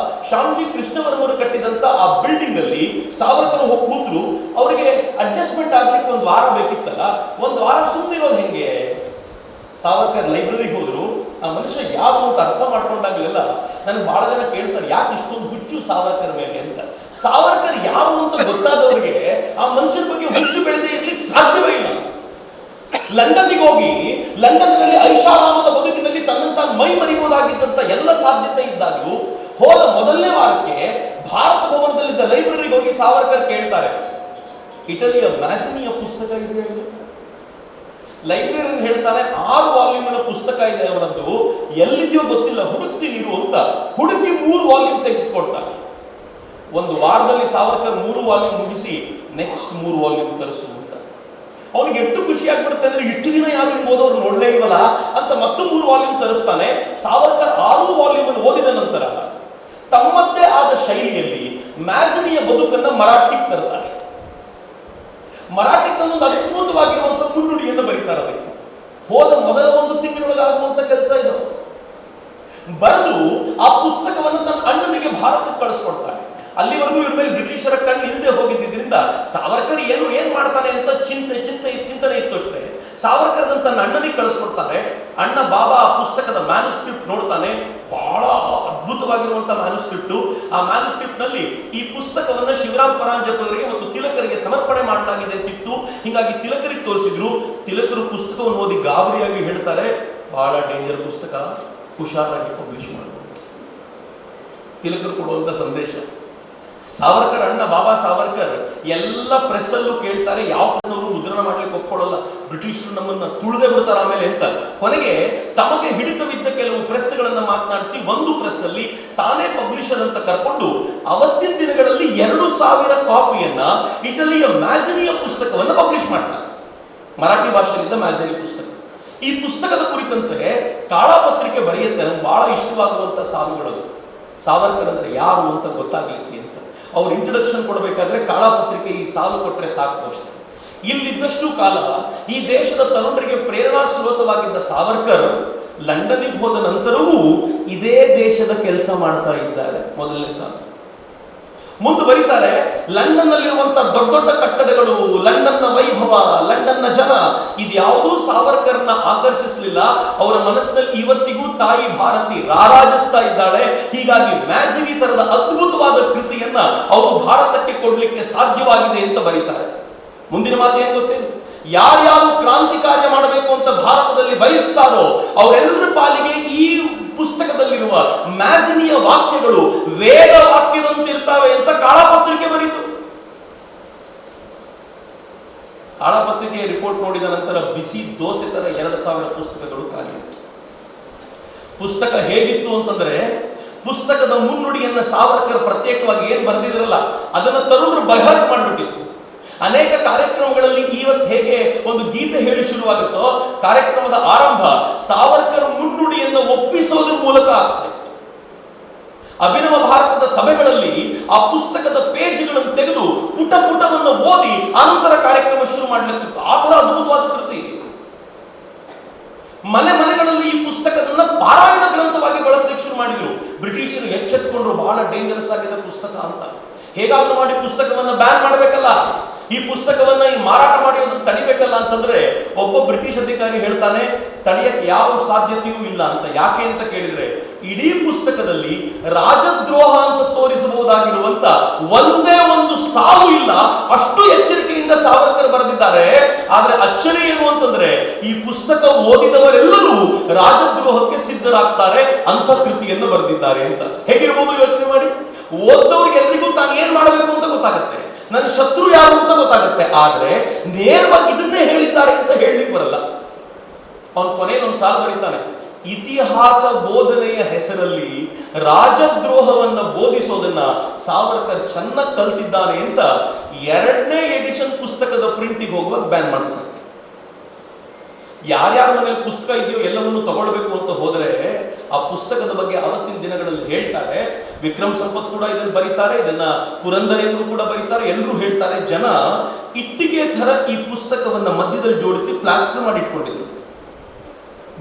ಶ್ಯಾಮ್ಜಿ ಕೃಷ್ಣವರ್ಮರು ಕಟ್ಟಿದಂತ ಆ ಬಿಲ್ಡಿಂಗ್ ಅಲ್ಲಿ ಸಾವರ್ಕರ್ ಹೋಗಿ ಕೂತ್ರು. ಅವರಿಗೆ ಅಡ್ಜಸ್ಟ್ಮೆಂಟ್ ಆಗ್ಲಿಕ್ಕೆ 1 ವಾರ ಬೇಕಿತ್ತಲ್ಲ, 1 ವಾರ ಸುಮ್ಮನಿರೋದು ಹೆಂಗೆ? ಸಾವರ್ಕರ್ ಲೈಬ್ರರಿಗೆ ಹೋದ್ರು. ಆ ಮನುಷ್ಯ ಯಾವ ಅಂತ ಅರ್ಥ ಮಾಡ್ಕೊಂಡಾಗಲೆಲ್ಲ ನನಗೆ ಬಹಳ ಜನ ಕೇಳ್ತಾರೆ, ಯಾಕೆ ಇಷ್ಟೊಂದು ಹುಚ್ಚು ಸಾವರ್ಕರ್ ಮೇಲೆ ಅಂತ. ಸಾವರ್ಕರ್ ಯಾರು ಅಂತ ಗೊತ್ತಾದವರಿಗೆ ಆ ಮನುಷ್ಯನ ಬಗ್ಗೆ ಹುಚ್ಚು ಬೆಳೆದೇ ಇರ್ಲಿಕ್ಕೆ ಸಾಧ್ಯವೇ ಇಲ್ಲ. ಲಂಡನ್ನಿಗೆ ಹೋಗಿ ಲಂಡನ್ನಲ್ಲಿ ಐಷಾರಾಮದ ಬದುಕಿನಲ್ಲಿ ತನ್ನಂತ ಮೈ ಮರಿಬಹುದಾಗಿದ್ದಂತ ಎಲ್ಲ ಸಾಧ್ಯತೆ ಇದ್ದಾಗಲೂ ಹೋದ ಮೊದಲನೇ ವಾರಕ್ಕೆ ಭಾರತ ಭವನದಲ್ಲಿದ್ದ ಲೈಬ್ರರಿಗೆ ಹೋಗಿ ಸಾವರ್ಕರ್ ಕೇಳ್ತಾರೆ, ಇಟಲಿಯ ಮ್ಯಾಸಿನಿಯ ಪುಸ್ತಕ ಇದೆಯಾ? ಇದು ಲೈಬ್ರರಿಯನ್ ಹೇಳ್ತಾನೆ, 6 ವಾಲ್ಯೂಮಿನ ಪುಸ್ತಕ ಇದೆ ಅವರದ್ದು, ಎಲ್ಲಿದೆಯೋ ಗೊತ್ತಿಲ್ಲ, ಹುಡುಕ್ತೀನಿ ಇರು ಅಂತ ಹುಡುಕಿ 3 ವಾಲ್ಯೂಮ್ ತೆಗೆದುಕೊಡ್ತಾರೆ. 1 ವಾರದಲ್ಲಿ ಸಾವರ್ಕರ್ 3 ವಾಲ್ಯೂಮ್ ಮುಗಿಸಿ ನೆಕ್ಸ್ಟ್ 3 ವಾಲ್ಯೂಮ್ ತರಿಸು ಅಂತ. ಅವನಿಗೆ ಎಷ್ಟು ಖುಷಿ ಆಗ್ಬಿಡುತ್ತೆ ಅಂದ್ರೆ, ಇಷ್ಟು ದಿನ ಯಾರು ಓದೋರು ನೋಡ್ಲೇ ಇಲ್ವಲ್ಲ ಅಂತ ಮತ್ತೆ 3 ವಾಲ್ಯೂಮ್ ತರಿಸ್ತಾನೆ. ಸಾವರ್ಕರ್ 6 ವಾಲ್ಯೂಮ್ ಅನ್ನು ಓದಿದ ನಂತರ ತಮ್ಮದೇ ಆದ ಶೈಲಿಯಲ್ಲಿ ಮ್ಯಾಸಿನಿಯ ಬದುಕನ್ನ ಮರಾಠಿಗೆ ತರ್ತಾರೆ. ಮರಾಠಿ ಒಂದು ಅದ್ಭುತವಾಗಿರುವಂತಹ ಮುನ್ನುಡಿಯನ್ನು ಬರೀತಾರೆ. ಅದಕ್ಕೆ ಹೋದ ಮೊದಲ 1 ತಿಂಗಳೊಳಗಾಗುವಂತ ಕೆಲಸ ಇದು. ಬರೆದು ಆ ಪುಸ್ತಕವನ್ನು ತನ್ನ ಅಣ್ಣನಿಗೆ ಭಾರತಕ್ಕೆ ಕಳಿಸ್ಕೊಡ್ತಾರೆ. ಅಲ್ಲಿವರೆಗೂ ಇವ್ರ ಮೇಲೆ ಬ್ರಿಟಿಷರ ಕಣ್ಣು ಇಲ್ಲದೆ ಹೋಗಿದ್ದರಿಂದ ಸಾವರ್ಕರ್ ಏನ್ ಮಾಡ್ತಾನೆ ಅಂತ ಚಿಂತನೆ ಇತ್ತು ಅಷ್ಟೇ. ಸಾವರ್ಕರ್ ತನ್ನ ಅಣ್ಣನಿಗೆ ಕಳಿಸ್ಕೊಡ್ತಾರೆ. ಅಣ್ಣ ಬಾಬಾ ಆ ಪುಸ್ತಕದ ಮ್ಯಾನುಸ್ಕ್ರಿಪ್ಟ್ ನೋಡ್ತಾನೆ. ಬಹಳ ಅದ್ಭುತವಾಗಿರುವಂತಹ ಮ್ಯಾನುಸ್ಕ್ರಿಪ್ಟ್. ಆ ಮ್ಯಾನುಸ್ಕ್ರಿಪ್ಟ್ ನಲ್ಲಿ ಈ ಪುಸ್ತಕವನ್ನ ಶಿವರಾಮ್ ಪರಾಂಜಪೆ ಅವರಿಗೆ ಮತ್ತು ತಿಲಕರಿಗೆ ಸಮರ್ಪಣೆ ಮಾಡಲಾಗಿದೆ ಅಂತಿತ್ತು. ಹೀಗಾಗಿ ತಿಲಕರಿಗೆ ತೋರಿಸಿದ್ರು. ತಿಲಕರು ಪುಸ್ತಕವನ್ನು ಓದಿ ಗಾಬರಿಯಾಗಿ ಹೇಳ್ತಾರೆ, ಬಹಳ ಡೇಂಜರ್ ಪುಸ್ತಕ, ಹುಷಾರಾಗಿ ಪಬ್ಲಿಷ್ ಮಾಡಬಹುದು. ತಿಲಕರು ಕೊಡುವಂತ ಸಂದೇಶ. ಸಾವರ್ಕರ್ ಅಣ್ಣ ಬಾಬಾ ಸಾವರ್ಕರ್ ಎಲ್ಲ ಪ್ರೆಸ್ ಅಲ್ಲೂ ಕೇಳ್ತಾರೆ, ಯಾವ ಪ್ರೆಸ್ ಅವರು ಮುದ್ರಣ ಮಾಡ್ಲಿಕ್ಕೆ ಒಪ್ಕೊಳ್ಳಲ್ಲ, ಬ್ರಿಟಿಷರು ನಮ್ಮನ್ನ ತುಳಿದೇ ಬಿಡ್ತಾರೆ ಆಮೇಲೆ ಅಂತ. ಕೊನೆಗೆ ತಮಗೆ ಹಿಡಿತವಿದ್ದ ಕೆಲವು ಪ್ರೆಸ್ಗಳನ್ನ ಮಾತನಾಡಿಸಿ ಒಂದು ಪ್ರೆಸ್ ಅಲ್ಲಿ ತಾನೇ ಪಬ್ಲಿಷರ್ ಅಂತ ಕರ್ಕೊಂಡು ಅವತ್ತಿನ ದಿನಗಳಲ್ಲಿ 2000 ಕಾಪಿಯನ್ನ ಇಟಲಿಯ ಮ್ಯಾಸಿನಿಯ ಪುಸ್ತಕವನ್ನ ಪಬ್ಲಿಷ್ ಮಾಡ್ತಾರೆ. ಮರಾಠಿ ಭಾಷೆಯಿಂದ ಮ್ಯಾಸಿನಿ ಪುಸ್ತಕ. ಈ ಪುಸ್ತಕದ ಕುರಿತಂತೆ ಕಾಳಾಪತ್ರಿಕೆ ಬರೆಯುತ್ತೆ. ನಮ್ಗೆ ಬಹಳ ಇಷ್ಟವಾಗುವಂತ ಸಾಲುಗಳದು. ಸಾವರ್ಕರ್ ಅಂದ್ರೆ ಯಾರು ಅಂತ ಗೊತ್ತಾಗ್ಲಿಕ್ಕೆ ಅಂತ ಅವ್ರು ಇಂಟ್ರೊಡಕ್ಷನ್ ಕೊಡಬೇಕಾದ್ರೆ ಕಾಳಾಪತ್ರಿಕೆ ಈ ಸಾಲು ಕೊಟ್ರೆ ಸಾಕು ಅಷ್ಟೇ. ಇಲ್ಲಿದ್ದಷ್ಟು ಕಾಲ ಈ ದೇಶದ ತರುಣರಿಗೆ ಪ್ರೇರಣಾ ಸ್ರೋತವಾಗಿದ್ದ ಸಾವರ್ಕರ್ ಲಂಡನ್ನಿಗೆ ಹೋದ ನಂತರವೂ ಇದೇ ದೇಶದ ಕೆಲಸ ಮಾಡ್ತಾ ಇದ್ದಾರೆ. ಮೊದಲನೇ ಸಾಲು ಮುಂದೆ ಬರೀತಾರೆ, ಲಂಡನ್ ನಲ್ಲಿರುವಂತಹ ದೊಡ್ಡ ದೊಡ್ಡ ಕಟ್ಟಡಗಳು, ಲಂಡನ್ನ ವೈಭವ, ಲಂಡನ್ನ ಜನ, ಇದ್ಯಾವುದೂ ಸಾವರ್ಕರ್ನ ಆಕರ್ಷಿಸಲಿಲ್ಲ. ಅವರ ಮನಸ್ಸಿನಲ್ಲಿ ಇವತ್ತಿಗೂ ತಾಯಿ ಭಾರತಿ ರಾರಾಜಿಸ್ತಾ ಇದ್ದಾಳೆ. ಹೀಗಾಗಿ ಮ್ಯಾಜಿನಿ ತರದ ಅದ್ಭುತವಾದ ಕೃತಿಯನ್ನ ಅವರು ಭಾರತಕ್ಕೆ ಕೊಡ್ಲಿಕ್ಕೆ ಸಾಧ್ಯವಾಗಿದೆ ಅಂತ ಬರೀತಾರೆ. ಮುಂದಿನ ಮಾತು ಏನ್ ಗೊತ್ತೇನು? ಯಾರ್ಯಾರು ಕ್ರಾಂತಿ ಕಾರ್ಯ ಮಾಡಬೇಕು ಅಂತ ಭಾರತದಲ್ಲಿ ಬಯಸ್ತಾರೋ ಅವರೆಲ್ಲರ ಪಾಲಿಗೆ ಈ ಪುಸ್ತಕದಲ್ಲಿರುವ ಮ್ಯಾಜಿನಿಯ ವಾಕ್ಯಗಳು ವೇದ ವಾಕ್ಯದಂತಿರ್ತಾವೆ ಅಂತ ಕಾಳಪತ್ರಿಕೆ ಬರೀತು. ಕಾಳಪತ್ರಿಕೆಯ ರಿಪೋರ್ಟ್ ನೋಡಿದ ನಂತರ ಬಿಸಿ ದೋಸೆ ತರ 2000 ಪುಸ್ತಕಗಳು ಖಾಲಿಯಿತ್ತು. ಪುಸ್ತಕ ಹೇಗಿತ್ತು ಅಂತಂದ್ರೆ, ಪುಸ್ತಕದ ಮುನ್ನುಡಿಯನ್ನ ಸಾವರ್ಕರ್ ಪ್ರತ್ಯೇಕವಾಗಿ ಏನ್ ಬರೆದಿದ್ರಲ್ಲ ಅದನ್ನ ತರುಣರು ಬಹಿರಂಗ ಮಾಡಿಬಿಟ್ಟಿತ್ತು. ಅನೇಕ ಕಾರ್ಯಕ್ರಮಗಳಲ್ಲಿ ಇವತ್ತು ಹೇಗೆ ಒಂದು ಗೀತೆ ಹೇಳಿ ಶುರುವಾಗುತ್ತೋ, ಕಾರ್ಯಕ್ರಮದ ಆರಂಭ ಸಾವರ್ಕರ್ ಮುನ್ನುಡಿಯನ್ನು ಒಪ್ಪಿಸೋದ್ರ ಮೂಲಕ ಆಗ್ತದೆ. ಅಭಿನವ ಭಾರತದ ಸಭೆಗಳಲ್ಲಿ ಆ ಪುಸ್ತಕದ ಪೇಜ್ಗಳನ್ನು ತೆಗೆದು ಪುಟ ಪುಟವನ್ನು ಓದಿ ಆನಂತರ ಕಾರ್ಯಕ್ರಮ ಶುರು ಮಾಡಲಿಕ್ಕಿತ್ತು. ಆ ತರ ಅದ್ಭುತವಾದ ಕೃತಿ. ಮನೆ ಮನೆಗಳಲ್ಲಿ ಈ ಪುಸ್ತಕದನ್ನ ಪಾರಾಯಣ ಗ್ರಂಥವಾಗಿ ಬಳಸಲಿಕ್ಕೆ ಶುರು ಮಾಡಿದ್ರು. ಬ್ರಿಟಿಷರು ಎಚ್ಚೆತ್ತುಕೊಂಡ್ರು, ಬಹಳ ಡೇಂಜರಸ್ ಆಗಿದೆ ಪುಸ್ತಕ ಅಂತ. ಹೇಗಾದ್ರೂ ಮಾಡಿ ಪುಸ್ತಕವನ್ನ ಬ್ಯಾನ್ ಮಾಡಬೇಕಲ್ಲ, ಈ ಪುಸ್ತಕವನ್ನ ಈ ಮಾರಾಟ ಮಾಡಿ ಅದನ್ನು ತಡಿಬೇಕಲ್ಲ ಅಂತಂದ್ರೆ ಒಬ್ಬ ಬ್ರಿಟಿಷ್ ಅಧಿಕಾರಿ ಹೇಳ್ತಾನೆ, ತಡೆಯಕ್ಕೆ ಯಾವ ಸಾಧ್ಯತೆಯೂ ಇಲ್ಲ ಅಂತ. ಯಾಕೆ ಅಂತ ಕೇಳಿದ್ರೆ, ಇಡೀ ಪುಸ್ತಕದಲ್ಲಿ ರಾಜದ್ರೋಹ ಅಂತ ತೋರಿಸಬಹುದಾಗಿರುವಂತ ಒಂದೇ ಒಂದು ಸಾಲು ಇಲ್ಲ. ಅಷ್ಟು ಎಚ್ಚರಿಕೆಯಿಂದ ಸಾವರ್ಕರ್ ಬರೆದಿದ್ದಾರೆ. ಆದ್ರೆ ಅಚ್ಚರಿ ಏನು ಅಂತಂದ್ರೆ, ಈ ಪುಸ್ತಕ ಓದಿದವರೆಲ್ಲರೂ ರಾಜದ್ರೋಹಕ್ಕೆ ಸಿದ್ಧರಾಗ್ತಾರೆ ಅಂತ ಕೃತಿಯನ್ನು ಬರೆದಿದ್ದಾರೆ ಅಂತ. ಹೇಗಿರ್ಬೋದು ಯೋಚನೆ ಮಾಡಿ. ಓದ್ದವ್ರಿಗೆ ಎಲ್ರಿಗೂ ತಾನು ಏನ್ ಮಾಡಬೇಕು ಅಂತ ಗೊತ್ತಾಗುತ್ತೆ, ನನ್ನ ಶತ್ರು ಯಾರು ಅಂತ ಗೊತ್ತಾಗುತ್ತೆ. ಆದ್ರೆ ನೇರವಾಗಿ ಇದನ್ನೇ ಹೇಳಿದ್ದಾರೆ ಅಂತ ಹೇಳಲಿಕ್ಕೆ ಬರಲ್ಲ. ಅವನು ಕೊನೆಗೊಂದು ಸಾಲು ಬರೀತಾನೆ, ಇತಿಹಾಸ ಬೋಧನೆಯ ಹೆಸರಲ್ಲಿ ರಾಜದ್ರೋಹವನ್ನ ಬೋಧಿಸೋದನ್ನ ಸಾವರ್ಕರ್ ಚೆನ್ನಾಗಿ ಕಲ್ತಿದ್ದಾನೆ ಅಂತ 2ನೇ ಎಡಿಷನ್ ಪುಸ್ತಕದ ಪ್ರಿಂಟಿಗೆ ಹೋಗುವಾಗ ಬ್ಯಾನ್ ಮಾಡ್ತಾರೆ. ಯಾರ್ಯಾರ ಮನೇಲಿ ಪುಸ್ತಕ ಇದೆಯೋ ಎಲ್ಲವನ್ನು ತಗೊಳ್ಬೇಕು ಅಂತ ಹೋದ್ರೆ ಆ ಪುಸ್ತಕದ ಬಗ್ಗೆ ಅವತ್ತಿನ ದಿನಗಳಲ್ಲಿ ಹೇಳ್ತಾರೆ. ವಿಕ್ರಮ್ ಸಂಪತ್ ಕೂಡ ಇದನ್ನು ಬರೀತಾರೆ, ಇದನ್ನ ಪುರಂದರೇಂದ್ರು ಕೂಡ ಬರೀತಾರೆ. ಎಲ್ಲರೂ ಹೇಳ್ತಾರೆ, ಜನ ಇಟ್ಟಿಗೆ ತರ ಈ ಪುಸ್ತಕವನ್ನ ಮಧ್ಯದಲ್ಲಿ ಜೋಡಿಸಿ ಪ್ಲಾಸ್ಟರ್ ಮಾಡಿ ಇಟ್ಕೊಂಡಿದ್ರು,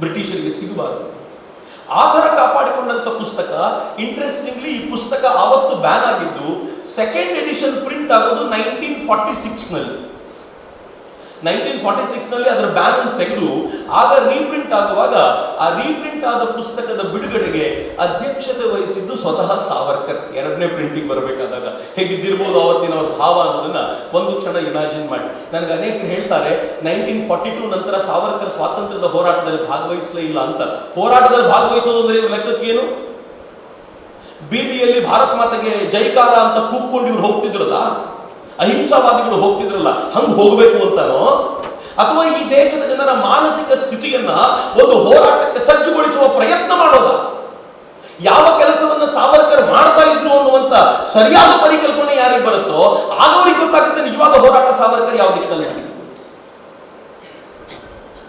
ಬ್ರಿಟಿಷರಿಗೆ ಸಿಗಬಾರದು. ಆ ತರ ಕಾಪಾಡಿಕೊಂಡಂತ ಪುಸ್ತಕ. ಇಂಟ್ರೆಸ್ಟಿಂಗ್ಲಿ ಈ ಪುಸ್ತಕ ಆವತ್ತು ಬ್ಯಾನ್ ಆಗಿದ್ದು, 2nd ಎಡಿಷನ್ ಪ್ರಿಂಟ್ ಆಗೋದು 1946 ನಲ್ಲಿ. 1946 ನಲ್ಲಿ ಅದರ ಬ್ಯಾನ್ ಅನ್ನು ತೆಗೆದು ಆಗ ರೀಪ್ರಿಂಟ್ ಆಗುವಾಗ ಆ ರೀಪ್ರಿಂಟ್ ಆದ ಪುಸ್ತಕದ ಬಿಡುಗಡೆಗೆ ಅಧ್ಯಕ್ಷತೆ ವಹಿಸಿದ್ದು ಸ್ವತಃ ಸಾವರ್ಕರ್. 2ನೇ ಪ್ರಿಂಟಿಂಗ್ ಬರಬೇಕಾದಾಗ ಹೇಗಿದ್ದಿರ್ಬೋದು ಅವತ್ತಿನ ಅವರ ಭಾವ ಅನ್ನೋದನ್ನ ಒಂದು ಕ್ಷಣ ಇಮ್ಯಾಜಿನ್ ಮಾಡಿ. ನನಗೆ ಅನೇಕರು ಹೇಳ್ತಾರೆ, 1942 ನಂತರ ಸಾವರ್ಕರ್ ಸ್ವಾತಂತ್ರ್ಯದ ಹೋರಾಟದಲ್ಲಿ ಭಾಗವಹಿಸಲೇ ಇಲ್ಲ ಅಂತ. ಹೋರಾಟದಲ್ಲಿ ಭಾಗವಹಿಸೋದು ಅಂದ್ರೆ ಇವ್ರ ಲೆಕ್ಕಕ್ಕೇನು? ಬೀದಿಯಲ್ಲಿ ಭಾರತ ಮಾತೆಗೆ ಜೈಕಾರ ಅಂತ ಕೂಗ್ಕೊಂಡು ಇವ್ರು ಹೋಗ್ತಿದ್ರಲ್ಲ, ಅಹಿಂಸಾವಾದಿಗಳು ಹೋಗ್ತಿದ್ರಲ್ಲ, ಹಂಗ್ ಹೋಗ್ಬೇಕು ಅಂತಾನೋ, ಅಥವಾ ಈ ದೇಶದ ಜನರ ಮಾನಸಿಕ ಸ್ಥಿತಿಯನ್ನ ಒಂದು ಹೋರಾಟಕ್ಕೆ ಸಜ್ಜುಗೊಳಿಸುವ ಪ್ರಯತ್ನ ಮಾಡೋದ? ಯಾವ ಕೆಲಸವನ್ನ ಸಾವರ್ಕರ್ ಮಾಡ್ತಾ ಇದ್ರು ಅನ್ನುವಂತ ಸರಿಯಾದ ಪರಿಕಲ್ಪನೆ ಯಾರಿಗೆ ಬರುತ್ತೋ ಆಗ ಅವ್ರಿಗೆ ಗೊತ್ತಾಗುತ್ತೆ ನಿಜವಾದ ಹೋರಾಟ ಸಾವರ್ಕರ್ ಯಾವ ದಿಕ್ಕಿನಲ್ಲಿ ನಡೆಯಿತು.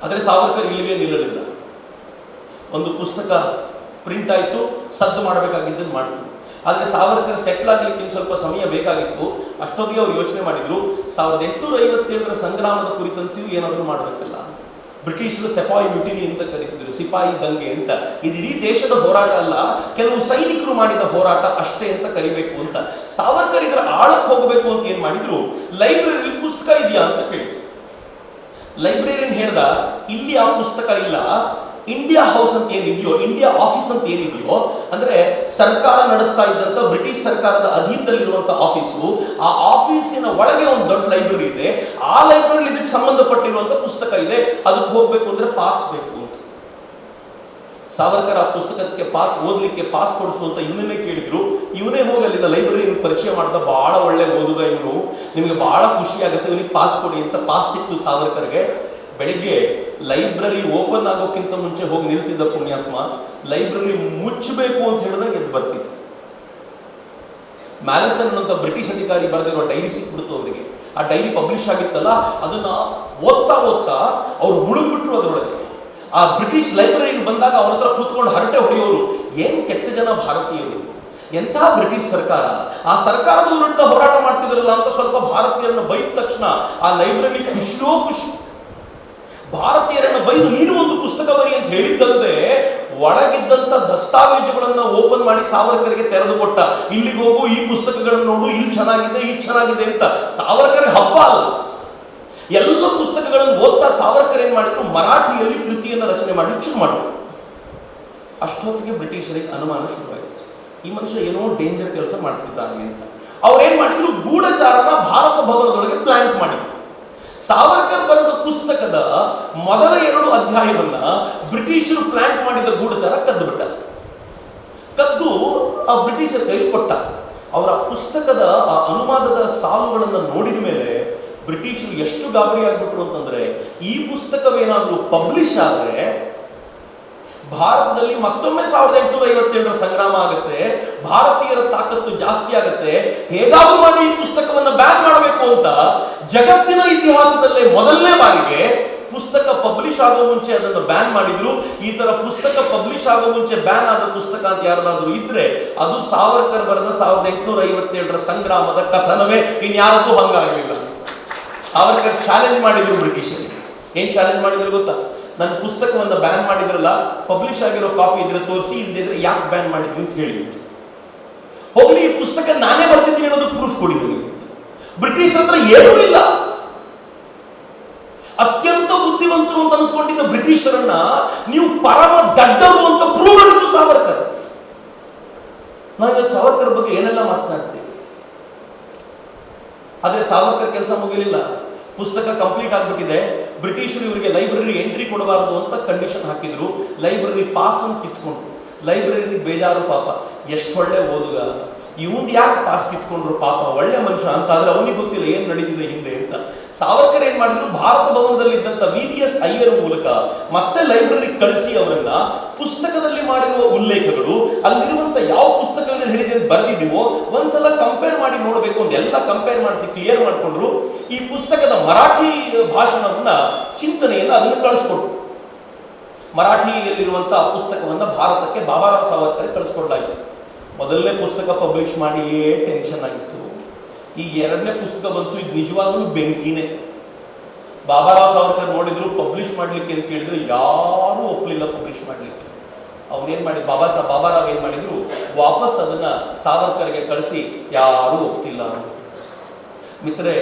ಆದ್ರೆ ಸಾವರ್ಕರ್ ಇಲ್ಲಿಗೆ ನಿಲ್ಲಲಿಲ್ಲ. ಒಂದು ಪುಸ್ತಕ ಪ್ರಿಂಟ್ ಆಯ್ತು, ಸದ್ದು ಮಾಡಬೇಕಾಗಿದ್ದನ್ನು ಮಾಡ್ತು. ಆದ್ರೆ ಸಾವರ್ಕರ್ ಸೆಟ್ಲ್ ಆಗ್ಲಿಕ್ಕೆ ಸ್ವಲ್ಪ ಸಮಯ ಬೇಕಾಗಿತ್ತು. ಅಷ್ಟೊತ್ತಿಗೆ ಅವ್ರು ಯೋಚನೆ ಮಾಡಿದ್ರು, 1857ರ ಸಂಗ್ರಾಮದ ಕುರಿತಂತೆಯೂ ಏನಾದರೂ ಮಾಡಬೇಕಲ್ಲ. ಬ್ರಿಟಿಷರು ಸೆಪಾಯಿ ಮ್ಯುಟಿನಿ ಅಂತ ಕರೀತಿದ್ರು, ಸಿಪಾಯಿ ದಂಗೆ ಅಂತ. ಇದು ಇಡೀ ದೇಶದ ಹೋರಾಟ ಅಲ್ಲ, ಕೆಲವು ಸೈನಿಕರು ಮಾಡಿದ ಹೋರಾಟ ಅಷ್ಟೇ ಅಂತ ಕರಿಬೇಕು ಅಂತ. ಸಾವರ್ಕರ್ ಇದರ ಆಳಕ್ಕೆ ಹೋಗಬೇಕು ಅಂತ ಏನ್ ಮಾಡಿದ್ರು, ಲೈಬ್ರರಿಯಲ್ಲಿ ಪುಸ್ತಕ ಇದೆಯಾ ಅಂತ ಕೇಳಿದ್ರು. ಲೈಬ್ರರಿಯನ್ ಹೇಳ್ದ, ಇಲ್ಲಿ ಆ ಪುಸ್ತಕ ಇಲ್ಲ, ಇಂಡಿಯಾ ಹೌಸ್ ಅಂತ ಏನಿದೆಯೋ, ಇಂಡಿಯಾ ಆಫೀಸ್ ಅಂತ ಏನಿದೆಯೋ, ಅಂದ್ರೆ ಸರ್ಕಾರ ನಡೆಸ್ತಾ ಇದ್ದಂತ ಬ್ರಿಟಿಷ್ ಸರ್ಕಾರದ ಅಧೀನದಲ್ಲಿರುವಂತ ಆಫೀಸು, ಆ ಆಫೀಸಿನ ಒಳಗೆ ಒಂದು ದೊಡ್ಡ ಲೈಬ್ರರಿ ಇದೆ. ಆ ಲೈಬ್ರರಿ ಇದಕ್ಕೆ ಸಂಬಂಧಪಟ್ಟಿರುವಂತ ಪುಸ್ತಕ ಇದೆ, ಅದಕ್ಕೆ ಹೋಗ್ಬೇಕು ಅಂದ್ರೆ ಪಾಸ್ ಬೇಕು ಅಂತ. ಸಾವರ್ಕರ್ ಆ ಪುಸ್ತಕಕ್ಕೆ ಓದ್ಲಿಕ್ಕೆ ಪಾಸ್ ಕೊಡಿಸು ಅಂತ ಇವನನ್ನೇ ಕೇಳಿದ್ರು. ಇವನೇ ಹೋಗಿ ಅಲ್ಲಿನ ಲೈಬ್ರರಿ ಪರಿಚಯ ಮಾಡ್ದ, ಬಹಳ ಒಳ್ಳೆ ಓದುಗ ಇವನು, ನಿಮಗೆ ಬಹಳ ಖುಷಿ ಆಗುತ್ತೆ, ಇವನಿಗೆ ಪಾಸ್ ಕೊಡಿ ಅಂತ ಪಾಸ್ ಸಿಕ್ತು ಸಾವರ್ಕರ್ಗೆ. ಬೆಳಿಗ್ಗೆ ಲೈಬ್ರರಿ ಓಪನ್ ಆಗೋಕ್ಕಿಂತ ಮುಂಚೆ ಹೋಗಿ ನಿಲ್ತಿದ್ದ ಪುಣ್ಯಾತ್ಮ, ಲೈಬ್ರರಿ ಮುಚ್ಚಬೇಕು ಅಂತ ಹೇಳಿದಾಗ ಎದ್ದು ಬರ್ತಿತ್ತು. ಮ್ಯಾಲಿಸನ್ ಅಂತ ಬ್ರಿಟಿಷ್ ಅಧಿಕಾರಿ ಬರೆದಿರೋ ಡೈರಿ ಸಿಕ್ಬಿಡ್ತು ಅವರಿಗೆ. ಆ ಡೈರಿ ಪಬ್ಲಿಷ್ ಆಗಿತ್ತಲ್ಲ, ಅದನ್ನ ಓದ್ತಾ ಅವ್ರು ಮುಳುಗ್ಬಿಟ್ರು ಅದರೊಳಗೆ. ಆ ಬ್ರಿಟಿಷ್ ಲೈಬ್ರರಿಗೆ ಬಂದಾಗ ಅವನ ಹತ್ರ ಕೂತ್ಕೊಂಡು ಹರಟೆ ಹೊಡೆಯೋರು, ಏನ್ ಕೆಟ್ಟ ಜನ ಭಾರತೀಯರು, ಎಂಥ ಬ್ರಿಟಿಷ್ ಸರ್ಕಾರ, ಆ ಸರ್ಕಾರದ ವಿರುದ್ಧ ಹೋರಾಟ ಮಾಡ್ತಿದ್ರಲ್ಲ ಅಂತ ಸ್ವಲ್ಪ ಭಾರತೀಯರನ್ನ ಬೈದ ತಕ್ಷಣ ಆ ಲೈಬ್ರರಿ ಖುಷಿಯೋ ಖುಷಿ. ಭಾರತೀಯರನ್ನ ಬೈದು ನೀನು ಒಂದು ಪುಸ್ತಕ ಬರಿ ಅಂತ ಹೇಳಿದ್ದಲ್ಲದೆ ಒಳಗಿದ್ದಂತ ದಸ್ತಾವೇಜುಗಳನ್ನ ಓಪನ್ ಮಾಡಿ ಸಾವರ್ಕರ್ಗೆ ತೆರೆದು ಕೊಟ್ಟ. ಇಲ್ಲಿಗೆ ಹೋಗು, ಈ ಪುಸ್ತಕಗಳನ್ನು ನೋಡು, ಇಲ್ಲಿ ಚೆನ್ನಾಗಿದೆ, ಇಲ್ಲಿ ಚೆನ್ನಾಗಿದೆ ಅಂತ. ಸಾವರ್ಕರ್ಗೆ ಹಬ್ಬ ಅಲ್ಲ. ಎಲ್ಲ ಪುಸ್ತಕಗಳನ್ನು ಓದ್ತಾ ಸಾವರ್ಕರ್ ಏನ್ ಮಾಡಿದ್ರು, ಮರಾಠಿಯಲ್ಲಿ ಕೃತಿಯನ್ನು ರಚನೆ ಮಾಡಲಿಕ್ಕೆ ಶುರು ಮಾಡಿದ್ರು. ಅಷ್ಟೊತ್ತಿಗೆ ಬ್ರಿಟಿಷರಿಗೆ ಅನುಮಾನ ಶುರುವಾಯಿತು, ಈ ಮನುಷ್ಯ ಏನೋ ಡೇಂಜರ್ ಕೆಲಸ ಮಾಡ್ತಿದ್ದಾನೆ ಅಂತ. ಅವ್ರೇನ್ ಮಾಡಿದ್ರು, ಗೂಢಚಾರನ ಭಾರತ ಭವನದೊಳಗೆ ಪ್ಲಾಂಟ್ ಮಾಡಿದ್ರು. ಸಾವರ್ಕರ್ ಬರೆದ ಪುಸ್ತಕದ ಮೊದಲ 2 ಅಧ್ಯಾಯವನ್ನ ಬ್ರಿಟಿಷರು ಪ್ಲಾಂಟ್ ಮಾಡಿದ ಗೂಢಚಾರ ಕದ್ದು ಬಿಟ್ಟ. ಕದ್ದು ಆ ಬ್ರಿಟಿಷರ ಕೈ ಕೊಟ್ಟ. ಅವರ ಪುಸ್ತಕದ ಆ ಅನುವಾದದ ಸಾಲುಗಳನ್ನು ನೋಡಿದ ಮೇಲೆ ಬ್ರಿಟಿಷರು ಎಷ್ಟು ಗಾಬರಿ ಆಗ್ಬಿಟ್ರು ಅಂತಂದ್ರೆ, ಈ ಪುಸ್ತಕವೇನಾದ್ರೂ ಪಬ್ಲಿಷ್ ಆದ್ರೆ ಭಾರತದಲ್ಲಿ ಮತ್ತೊಮ್ಮೆ 1857 ಸಂಗ್ರಾಮ ಆಗುತ್ತೆ, ಭಾರತೀಯರ ತಾಕತ್ತು ಜಾಸ್ತಿ ಆಗುತ್ತೆ, ಹೇಗಾದ್ರೂ ಮಾಡಿ ಈ ಪುಸ್ತಕವನ್ನ ಬ್ಯಾನ್ ಮಾಡಬೇಕು ಅಂತ ಜಗತ್ತಿನ ಇತಿಹಾಸದಲ್ಲೇ ಮೊದಲನೇ ಬಾರಿಗೆ ಪುಸ್ತಕ ಪಬ್ಲಿಷ್ ಆಗೋ ಮುಂಚೆ ಅದನ್ನು ಬ್ಯಾನ್ ಮಾಡಿದ್ರು. ಈ ತರ ಪುಸ್ತಕ ಪಬ್ಲಿಷ್ ಆಗೋ ಮುಂಚೆ ಬ್ಯಾನ್ ಆದ ಪುಸ್ತಕ ಅಂತ ಯಾರಾದ್ರೂ ಇದ್ರೆ ಅದು ಸಾವರ್ಕರ್ ಬರೆದ 1857 ಸಂಗ್ರಾಮದ ಕಥನವೇ, ಇನ್ಯಾರದ್ದು ಹಂಗಾಗಲಿಲ್ಲ. ಸಾವರ್ಕರ್ ಚಾಲೆಂಜ್ ಮಾಡಿದ್ರು ಬ್ರಿಟಿಷರಿಗೆ. ಏನ್ ಚಾಲೆಂಜ್ ಮಾಡಿದ್ರು ಗೊತ್ತಾ? ನನ್ನ ಪುಸ್ತಕವನ್ನ ಬ್ಯಾನ್ ಮಾಡಿದ್ರಲ್ಲ, ಪಬ್ಲಿಷ್ ಆಗಿರೋ ಕಾಪಿ ಇದ್ರೆ ತೋರಿಸಿ, ಇಲ್ಲದಿದ್ರೆ ಯಾಕೆ ಬ್ಯಾನ್ ಮಾಡಿದ್ವಿ ಅಂತ ಹೇಳಿ. ಹೋಗ್ಲಿ, ಈ ಪುಸ್ತಕ ನಾನೇ ಬರ್ತಿದ್ದೀನಿ ಅನ್ನೋದು ಪ್ರೂಫ್ ಕೊಡಿದ್ದೀನಿ. ಬ್ರಿಟಿಷರ ಹತ್ರ ಏನೂ ಇಲ್ಲ. ಅತ್ಯಂತ ಬುದ್ಧಿವಂತರು ಅಂತ ಅನಿಸ್ಕೊಂಡಿದ್ದ ಬ್ರಿಟಿಷರನ್ನ ನೀವು ಪರಮ ದಡ್ಡರು ಅಂತ ಪ್ರೂವ್ ಮಾಡಿದ್ರು ಸಾವರ್ಕರ್. ನಾವು ಸಾವರ್ಕರ್ ಬಗ್ಗೆ ಏನೆಲ್ಲ ಮಾತನಾಡ್ತೀವಿ, ಆದ್ರೆ ಸಾವರ್ಕರ್ ಕೆಲಸ ಮುಗಿಲಿಲ್ಲ. ಪುಸ್ತಕ ಕಂಪ್ಲೀಟ್ ಆಗ್ಬಿಟ್ಟಿದೆ. ಬ್ರಿಟಿಷರು ಇವರಿಗೆ ಲೈಬ್ರರಿ ಎಂಟ್ರಿ ಕೊಡಬಾರದು ಅಂತ ಕಂಡೀಷನ್ ಹಾಕಿದ್ರು. ಲೈಬ್ರರಿ ಪಾಸ್ ಅಂತ ಕಿತ್ಕೊಂಡ್ರು. ಲೈಬ್ರರಿ ಬೇಜಾರು, ಪಾಪ ಎಷ್ಟು ಒಳ್ಳೆ ಓದುಗ, ಇವಂದು ಯಾಕೆ ಪಾಸ್ ಕಿತ್ಕೊಂಡ್ರು, ಪಾಪ ಒಳ್ಳೆ ಮನುಷ್ಯ ಅಂತ. ಆದ್ರೆ ಅವನಿಗೆ ಗೊತ್ತಿಲ್ಲ ಏನ್ ನಡೀತಿದೆ ಹಿಂದೆ ಅಂತ. ಸಾವರ್ಕರ್ ಏನ್ ಮಾಡಿದ್ರು, ಭಾರತ ಭವನದಲ್ಲಿ ಇದ್ದಂತ VVS ಅಯ್ಯರ್ ಮೂಲಕ ಮತ್ತೆ ಲೈಬ್ರರಿ ಕಳಿಸಿ ಅವರನ್ನ ಪುಸ್ತಕದಲ್ಲಿ ಮಾಡಿರುವ ಉಲ್ಲೇಖಗಳು, ಅಲ್ಲಿರುವಂತ ಯಾವ ಪುಸ್ತಕಗಳನ್ನು ಹೇಳಿದೆ ಅಂತ ಬರೆದಿದ್ದೀವೋ ಒಂದ್ಸಲ ಕಂಪೇರ್ ಮಾಡಿ ನೋಡಬೇಕು ಅಂತ ಎಲ್ಲ ಕಂಪೇರ್ ಮಾಡಿಸಿ ಕ್ಲಿಯರ್ ಮಾಡ್ಕೊಂಡ್ರು. ಈ ಪುಸ್ತಕದ ಮರಾಠಿ ಭಾಷಣವನ್ನ, ಚಿಂತನೆಯನ್ನ ಅದನ್ನು ಕಳಿಸ್ಕೊಟ್ರು. ಮರಾಠಿಯಲ್ಲಿರುವಂತಹ ಪುಸ್ತಕವನ್ನ ಭಾರತಕ್ಕೆ ಬಾಬಾರಾವ್ ಸಾವರ್ಕರ್ ಕಳಿಸ್ಕೊಡ್ಲಾಯಿತು. ಮೊದಲನೇ ಪುಸ್ತಕ ಪಬ್ಲಿಷ್ ಮಾಡಿಯೇ ಟೆನ್ಷನ್ ಆಗಿತ್ತು. ಈಗ 2ನೇ ಪುಸ್ತಕ ಬಂತು, ಇದು ನಿಜವಾಗ್ಲೂ ಬೆಂಕಿನೇ. ಬಾಬಾರಾವ್ ಸಾವರ್ಕರ್ ನೋಡಿದ್ರು, ಪಬ್ಲಿಷ್ ಮಾಡ್ಲಿಕ್ಕೆ ಅಂತ ಕೇಳಿದ್ರು, ಯಾರು ಒಪ್ಪಲಿಲ್ಲ ಪಬ್ಲಿಷ್ ಮಾಡ್ಲಿಕ್ಕೆ. ಅವನೇನ್ ಮಾಡಿ, ಬಾಬಾರಾವ್ ಏನ್ ಮಾಡಿದ್ರು, ವಾಪಸ್ ಅದನ್ನ ಸಾವರ್ಕರ್ಗೆ ಕಳಿಸಿ ಯಾರು ಒಪ್ತಿಲ್ಲ. ಮಿತ್ರರೆ,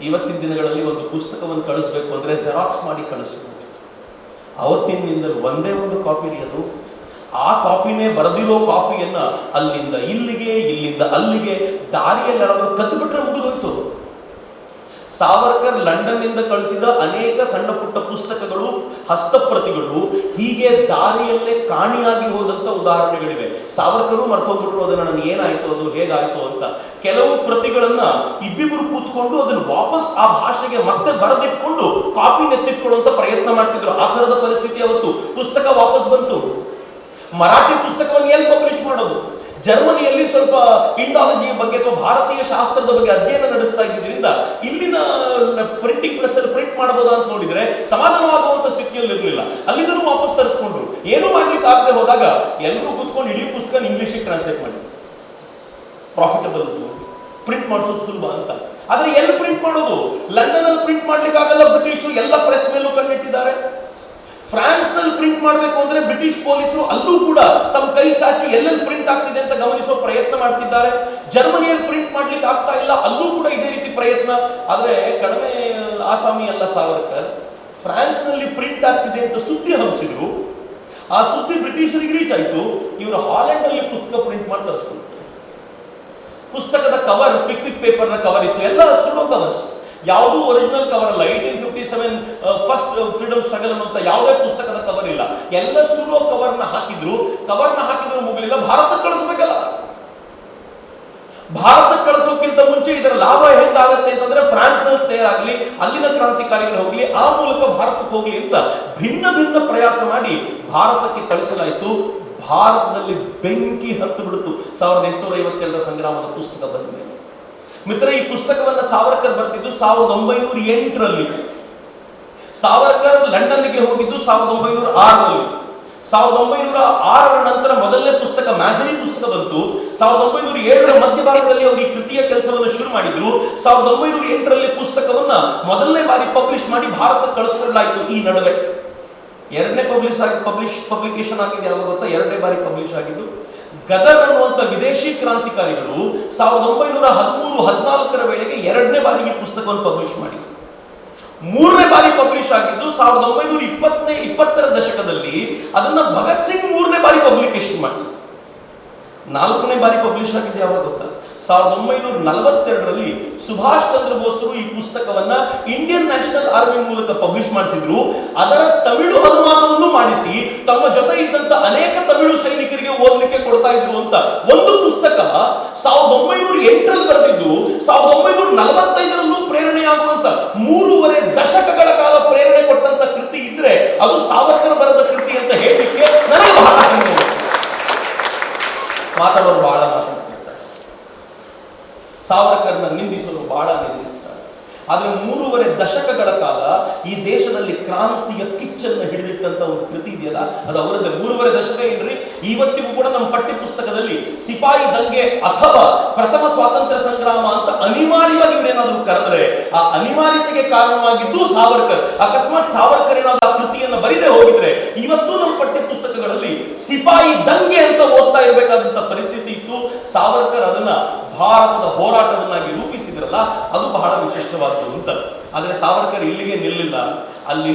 ಇವತ್ತಿನ ದಿನಗಳಲ್ಲಿ ಒಂದು ಪುಸ್ತಕವನ್ನು ಕಳಿಸ್ಬೇಕು ಅಂದ್ರೆ ಜೆರಾಕ್ಸ್ ಮಾಡಿ ಕಳಿಸ್ಬೇಕು. ಅವತ್ತಿನ ದಿನದಲ್ಲಿ ಒಂದೇ ಒಂದು ಕಾಪಿ ಅದು. ಆ ಕಾಪಿನೇ ಬರೆದಿರೋ ಕಾಪಿಯನ್ನ ಅಲ್ಲಿಂದ ಇಲ್ಲಿಗೆ, ಇಲ್ಲಿಂದ ಅಲ್ಲಿಗೆ ದಾರಿಯಲ್ಲಿ ಯಾರಾದ್ರೂ ಕದ್ದು ಬಿಟ್ರೆ ಮುಗಿದೋಯ್ತು. ಸಾವರ್ಕರ್ ಲಂಡನ್ ನಿಂದ ಕಳಿಸಿದ ಅನೇಕ ಸಣ್ಣ ಪುಟ್ಟ ಪುಸ್ತಕಗಳು, ಹಸ್ತಪ್ರತಿಗಳು ಹೀಗೆ ದಾರಿಯಲ್ಲೇ ಕಾಣಿಯಾಗಿ ಹೋದಂತ ಉದಾಹರಣೆಗಳಿವೆ. ಸಾವರ್ಕರು ಮರ್ತೋಗ್ಬಿಟ್ರು ಅದನ್ನ, ನನಗೆ ಏನಾಯ್ತು, ಅದು ಹೇಗಾಯ್ತು ಅಂತ. ಕೆಲವು ಪ್ರತಿಗಳನ್ನ ಇಬ್ಬಿಬ್ಬರು ಕೂತ್ಕೊಂಡು ಅದನ್ನು ವಾಪಸ್ ಆ ಭಾಷೆಗೆ ಮತ್ತೆ ಬರೆದಿಟ್ಕೊಂಡು ಕಾಪಿ ನೆತ್ತಿಟ್ಕೊಳ್ಳುವಂತ ಪ್ರಯತ್ನ ಮಾಡ್ತಿದ್ರು. ಆ ತರದ ಪರಿಸ್ಥಿತಿ ಅವತ್ತು. ಪುಸ್ತಕ ವಾಪಸ್ ಬಂತು. ಮರಾಠಿ ಪುಸ್ತಕವನ್ನು ಎಲ್ಲಿ ಪಬ್ಲಿಷ್ ಮಾಡೋದು? ಜರ್ಮನಿಯಲ್ಲಿ ಸ್ವಲ್ಪ ಇಂಡಾಲಜಿಯ ಬಗ್ಗೆ ಅಥವಾ ಭಾರತೀಯ ಶಾಸ್ತ್ರದ ಬಗ್ಗೆ ಅಧ್ಯಯನ ನಡೆಸ್ತಾ ಇದ್ದಿದ್ರಿಂದ ಇಲ್ಲಿನ ಪ್ರಿಂಟಿಂಗ್ ಪ್ರೆಸ್ ಅಲ್ಲಿ ಪ್ರಿಂಟ್ ಮಾಡಬಹುದು ಅಂತ ನೋಡಿದ್ರೆ ಸಮಾಧಾನವಾಗುವಂತ ಸ್ಥಿತಿಯಲ್ಲಿ ಇರಲಿಲ್ಲ. ಅಲ್ಲಿಂದಲೂ ವಾಪಸ್ ತರಿಸ್ಕೊಂಡ್ರು. ಏನೂ ಮಾಡ್ಲಿಕ್ಕೆ ಆಗದೆ ಹೋದಾಗ ಎಲ್ಲರೂ ಕೂತ್ಕೊಂಡು ಇಡೀ ಪುಸ್ತಕ ಇಂಗ್ಲಿಷಿಗೆ ಟ್ರಾನ್ಸ್ಲೇಟ್ ಮಾಡಿದ್ರು. ಪ್ರಾಫಿಟಬಲ್ ಪ್ರಿಂಟ್ ಮಾಡಿಸೋದು ಸುಲಭ ಅಂತ. ಆದ್ರೆ ಎಲ್ಲಿ ಪ್ರಿಂಟ್ ಮಾಡೋದು? ಲಂಡನ್ ಅಲ್ಲಿ ಪ್ರಿಂಟ್ ಮಾಡ್ಲಿಕ್ಕೆ ಆಗಲ್ಲ. ಬ್ರಿಟಿಷರು ಎಲ್ಲ ಪ್ರೆಸ್ ಮೇಲೂ ಕಣ್ಣಿಟ್ಟಿದ್ದಾರೆ. ಫ್ರಾನ್ಸ್ ನಲ್ಲಿ ಪ್ರಿಂಟ್ ಮಾಡಬೇಕು ಅಂದ್ರೆ ಬ್ರಿಟಿಷ್ ಪೊಲೀಸರು ಅಲ್ಲೂ ಕೂಡ ತಮ್ಮ ಕೈ ಚಾಚಿ ಎಲ್ಲೆಲ್ಲಿ ಪ್ರಿಂಟ್ ಆಗ್ತಿದೆ ಅಂತ ಗಮನಿಸೋ ಪ್ರಯತ್ನ ಮಾಡ್ತಿದ್ದಾರೆ. ಜರ್ಮನಿಯಲ್ಲಿ ಪ್ರಿಂಟ್ ಮಾಡ್ಲಿಕ್ಕೆ ಆಗ್ತಾ ಇಲ್ಲ, ಅಲ್ಲೂ ಕೂಡ ಇದೇ ರೀತಿ ಪ್ರಯತ್ನ. ಆದ್ರೆ ಕಡಿಮೆ ಆಸಾಮಿ ಅಲ್ಲ ಸಾವರ್ಕರ್. ಫ್ರಾನ್ಸ್ ನಲ್ಲಿ ಪ್ರಿಂಟ್ ಆಗ್ತಿದೆ ಅಂತ ಸುದ್ದಿ ಹಬ್ಬಿಸಿದ್ರು. ಆ ಸುದ್ದಿ ಬ್ರಿಟಿಷರಿಗೆ ರೀಚ್ ಆಯ್ತು. ಇವರು ಹಾಲೆಂಡ್ ಅಲ್ಲಿ ಪುಸ್ತಕ ಪ್ರಿಂಟ್ ಮಾಡಿ ತರಿಸ್ಕೊಂಡ್ರು. ಪುಸ್ತಕದ ಕವರ್ ಪಿಕ್ ಪೇಪರ್ ನ ಕವರ್ ಇತ್ತು, ಎಲ್ಲ ಸುಡೋ ಕವರ್ಸ್, ಯಾವುದೂ ಒರಿಜಿನಲ್ ಕವರ್ ಅಲ್ಲ. 1857 ಫಸ್ಟ್ ಫ್ರೀಡಮ್ ಸ್ಟ್ರಗಲ್ ಅನ್ನುವಂತ ಯಾವುದೇ ಪುಸ್ತಕದ ಕವರ್ ಇಲ್ಲ. ಎಲ್ಲ ಸುಡೋ ಕವರ್ನ ಹಾಕಿದ್ರು ಮುಗಿಲಿಲ್ಲ. ಭಾರತಕ್ಕೆ ಕಳಿಸ್ಬೇಕಲ್ಲ. ಭಾರತಕ್ಕೆ ಕಳಿಸೋಕ್ಕಿಂತ ಮುಂಚೆ ಇದರ ಲಾಭ ಹೆಂಗಾಗತ್ತೆ ಅಂತಂದ್ರೆ, ಫ್ರಾನ್ಸ್ ನಲ್ಲಿ ಸೇರ್ ಆಗಲಿ, ಅಲ್ಲಿನ ಕ್ರಾಂತಿಕಾರಿಗಳು ಹೋಗ್ಲಿ, ಆ ಮೂಲಕ ಭಾರತಕ್ಕೆ ಹೋಗ್ಲಿ ಅಂತ ಭಿನ್ನ ಭಿನ್ನ ಪ್ರಯಾಸ ಮಾಡಿ ಭಾರತಕ್ಕೆ ಕಳಿಸಲಾಯಿತು. ಭಾರತದಲ್ಲಿ ಬೆಂಕಿ ಹತ್ತು ಬಿಡುತ್ತು 1857 ಸಂಗ್ರಾಮದ ಪುಸ್ತಕ ಬಂದ ಮೇಲೆ. ಮಿತ್ರ, ಈ ಪುಸ್ತಕವನ್ನ ಸಾವರ್ಕರ್ ಬರ್ತಿದ್ದು 1908ರಲ್ಲಿ. ಸಾವರ್ಕರ್ ಲಂಡನ್ಗೆ ಹೋಗಿದ್ದು 1906ರಲ್ಲಿ. 1906 ನಂತರ ಮೊದಲನೇ ಪುಸ್ತಕ ಮ್ಯಾಸರಿ ಪುಸ್ತಕ ಬಂತು. 1907 ಮಧ್ಯಭಾಗದಲ್ಲಿ ಅವರು ಈ ಕೃತಿಯ ಕೆಲಸವನ್ನು ಶುರು ಮಾಡಿದ್ರು. 1908 ಪುಸ್ತಕವನ್ನ ಮೊದಲನೇ ಬಾರಿ ಪಬ್ಲಿಷ್ ಮಾಡಿ ಭಾರತಕ್ಕೆ ಕಳಿಸ್ಕೊಳ್ಳಲಾಯಿತು. ಈ ನಡುವೆ ಎರಡನೇ ಪಬ್ಲಿಕೇಶನ್ ಆಗಿದೆ ಯಾವಾಗ ಗೊತ್ತಾ? ಎರಡನೇ ಬಾರಿ ಪಬ್ಲಿಷ್ ಆಗಿದ್ದು ಗದರ್ ಅನ್ನುವಂಥ ವಿದೇಶಿ ಕ್ರಾಂತಿಕಾರಿಗಳು 1913-14 ವೇಳೆಗೆ ಎರಡನೇ ಬಾರಿಗೆ ಪುಸ್ತಕವನ್ನು ಪಬ್ಲಿಷ್ ಮಾಡಿದ್ರು. ಮೂರನೇ ಬಾರಿ ಪಬ್ಲಿಷ್ ಆಗಿದ್ದು 1920ರ ದಶಕದಲ್ಲಿ ಅದನ್ನ ಭಗತ್ ಸಿಂಗ್ ಮೂರನೇ ಬಾರಿ ಪಬ್ಲಿಕೇಶನ್ ಮಾಡಿದ್ರು. ನಾಲ್ಕನೇ ಬಾರಿ ಪಬ್ಲಿಷ್ ಆಗಿದೆ ಯಾವಾಗ ಗೊತ್ತಾ? 1942ರಲ್ಲಿ ಸುಭಾಷ್ ಚಂದ್ರ ಬೋಸರು ಈ ಪುಸ್ತಕವನ್ನ ಇಂಡಿಯನ್ ನ್ಯಾಷನಲ್ ಆರ್ಮಿ ಮೂಲಕ ಪಬ್ಲಿಷ್ ಮಾಡಿಸಿದ್ರು. ಅದರ ತಮಿಳು ಅನುವಾದವನ್ನು ಮಾಡಿಸಿ ತಮ್ಮ ಜೊತೆ ಇದ್ದಂತ ಅನೇಕ ತಮಿಳು ಸೈನಿಕರಿಗೆ ಓದಲಿಕ್ಕೆ ಕೊಡ್ತಾ ಇದ್ರು ಅಂತ ಒಂದು ಪುಸ್ತಕ 1908ರಲ್ಲಿ ಬರೆದಿದ್ದು 1945ರಲ್ಲೂ ಪ್ರೇರಣೆಯಾಗುವಂತ 3.5 ದಶಕಗಳ ಕಾಲ ಪ್ರೇರಣೆ ಕೊಟ್ಟಂತ ಕೃತಿ ಇದ್ರೆ ಅದು ಸಾವರ್ಕರ್ ಬರೆದ ಕೃತಿ ಅಂತ ಹೇಳಲಿಕ್ಕೆ ನನಗೆ ಬಹಳ ಮಾತಾಡೋರು ಬಹಳ ಮಾತಾಡ್ತಾರೆ. ಸಾವರ್ಕರ್ನ ನಿಂದಿಸಲು ಬಹಳ ನಿಂದಿಸ್ತಾರೆ. ಆದ್ರೆ 3.5 ದಶಕಗಳ ಕಾಲ ಈ ದೇಶದಲ್ಲಿ ಕ್ರಾಂತಿಯ ಕಿಚ್ಚನ್ನು ಹಿಡಿದಿಟ್ಟಂತ ಒಂದು ಕೃತಿ ಇದೆಯಲ್ಲ, ಅದು ಅವರದ್ದೇ. 3.5 ದಶಕ ಏನ್ರಿ, ಇವತ್ತಿಗೂ ಕೂಡ ನಮ್ಮ ಪಠ್ಯ ಪುಸ್ತಕದಲ್ಲಿ ಸಿಪಾಯಿ ದಂಗೆ ಅಥವಾ ಪ್ರಥಮ ಸ್ವಾತಂತ್ರ್ಯ ಸಂಗ್ರಾಮ ಅಂತ ಅನಿವಾರ್ಯವಾಗಿ ಇವರೇನಾದ್ರೂ ಕರೆದ್ರೆ ಆ ಅನಿವಾರ್ಯತೆಗೆ ಕಾರಣವಾಗಿದ್ದು ಸಾವರ್ಕರ್. ಅಕಸ್ಮಾತ್ ಸಾವರ್ಕರ್ ಏನಾದ್ರು ಆ ಕೃತಿಯನ್ನು ಬರಿದೇ ಹೋಗಿದ್ರೆ ಇವತ್ತು ನಮ್ಮ ಪಠ್ಯ ಪುಸ್ತಕಗಳಲ್ಲಿ ಸಿಪಾಯಿ ದಂಗೆ ಅಂತ ಓದ್ತಾ ಇರಬೇಕಾದಂತ ಪರಿಸ್ಥಿತಿ ಇತ್ತು. ಸಾವರ್ಕರ್ ಅದನ್ನ ಭಾರತದ ಹೋರಾಟವನ್ನಾಗಿ ರೂಪಿಸಿದ್ರಲ್ಲ, ಅದು ಬಹಳ ವಿಶಿಷ್ಟವಾದದ್ದು ಅಂತ. ಆದರೆ ಸಾವರ್ಕರ್ ಇಲ್ಲಿಗೆ ನಿಲ್ಲಿಲ್ಲ. ಅಲ್ಲಿ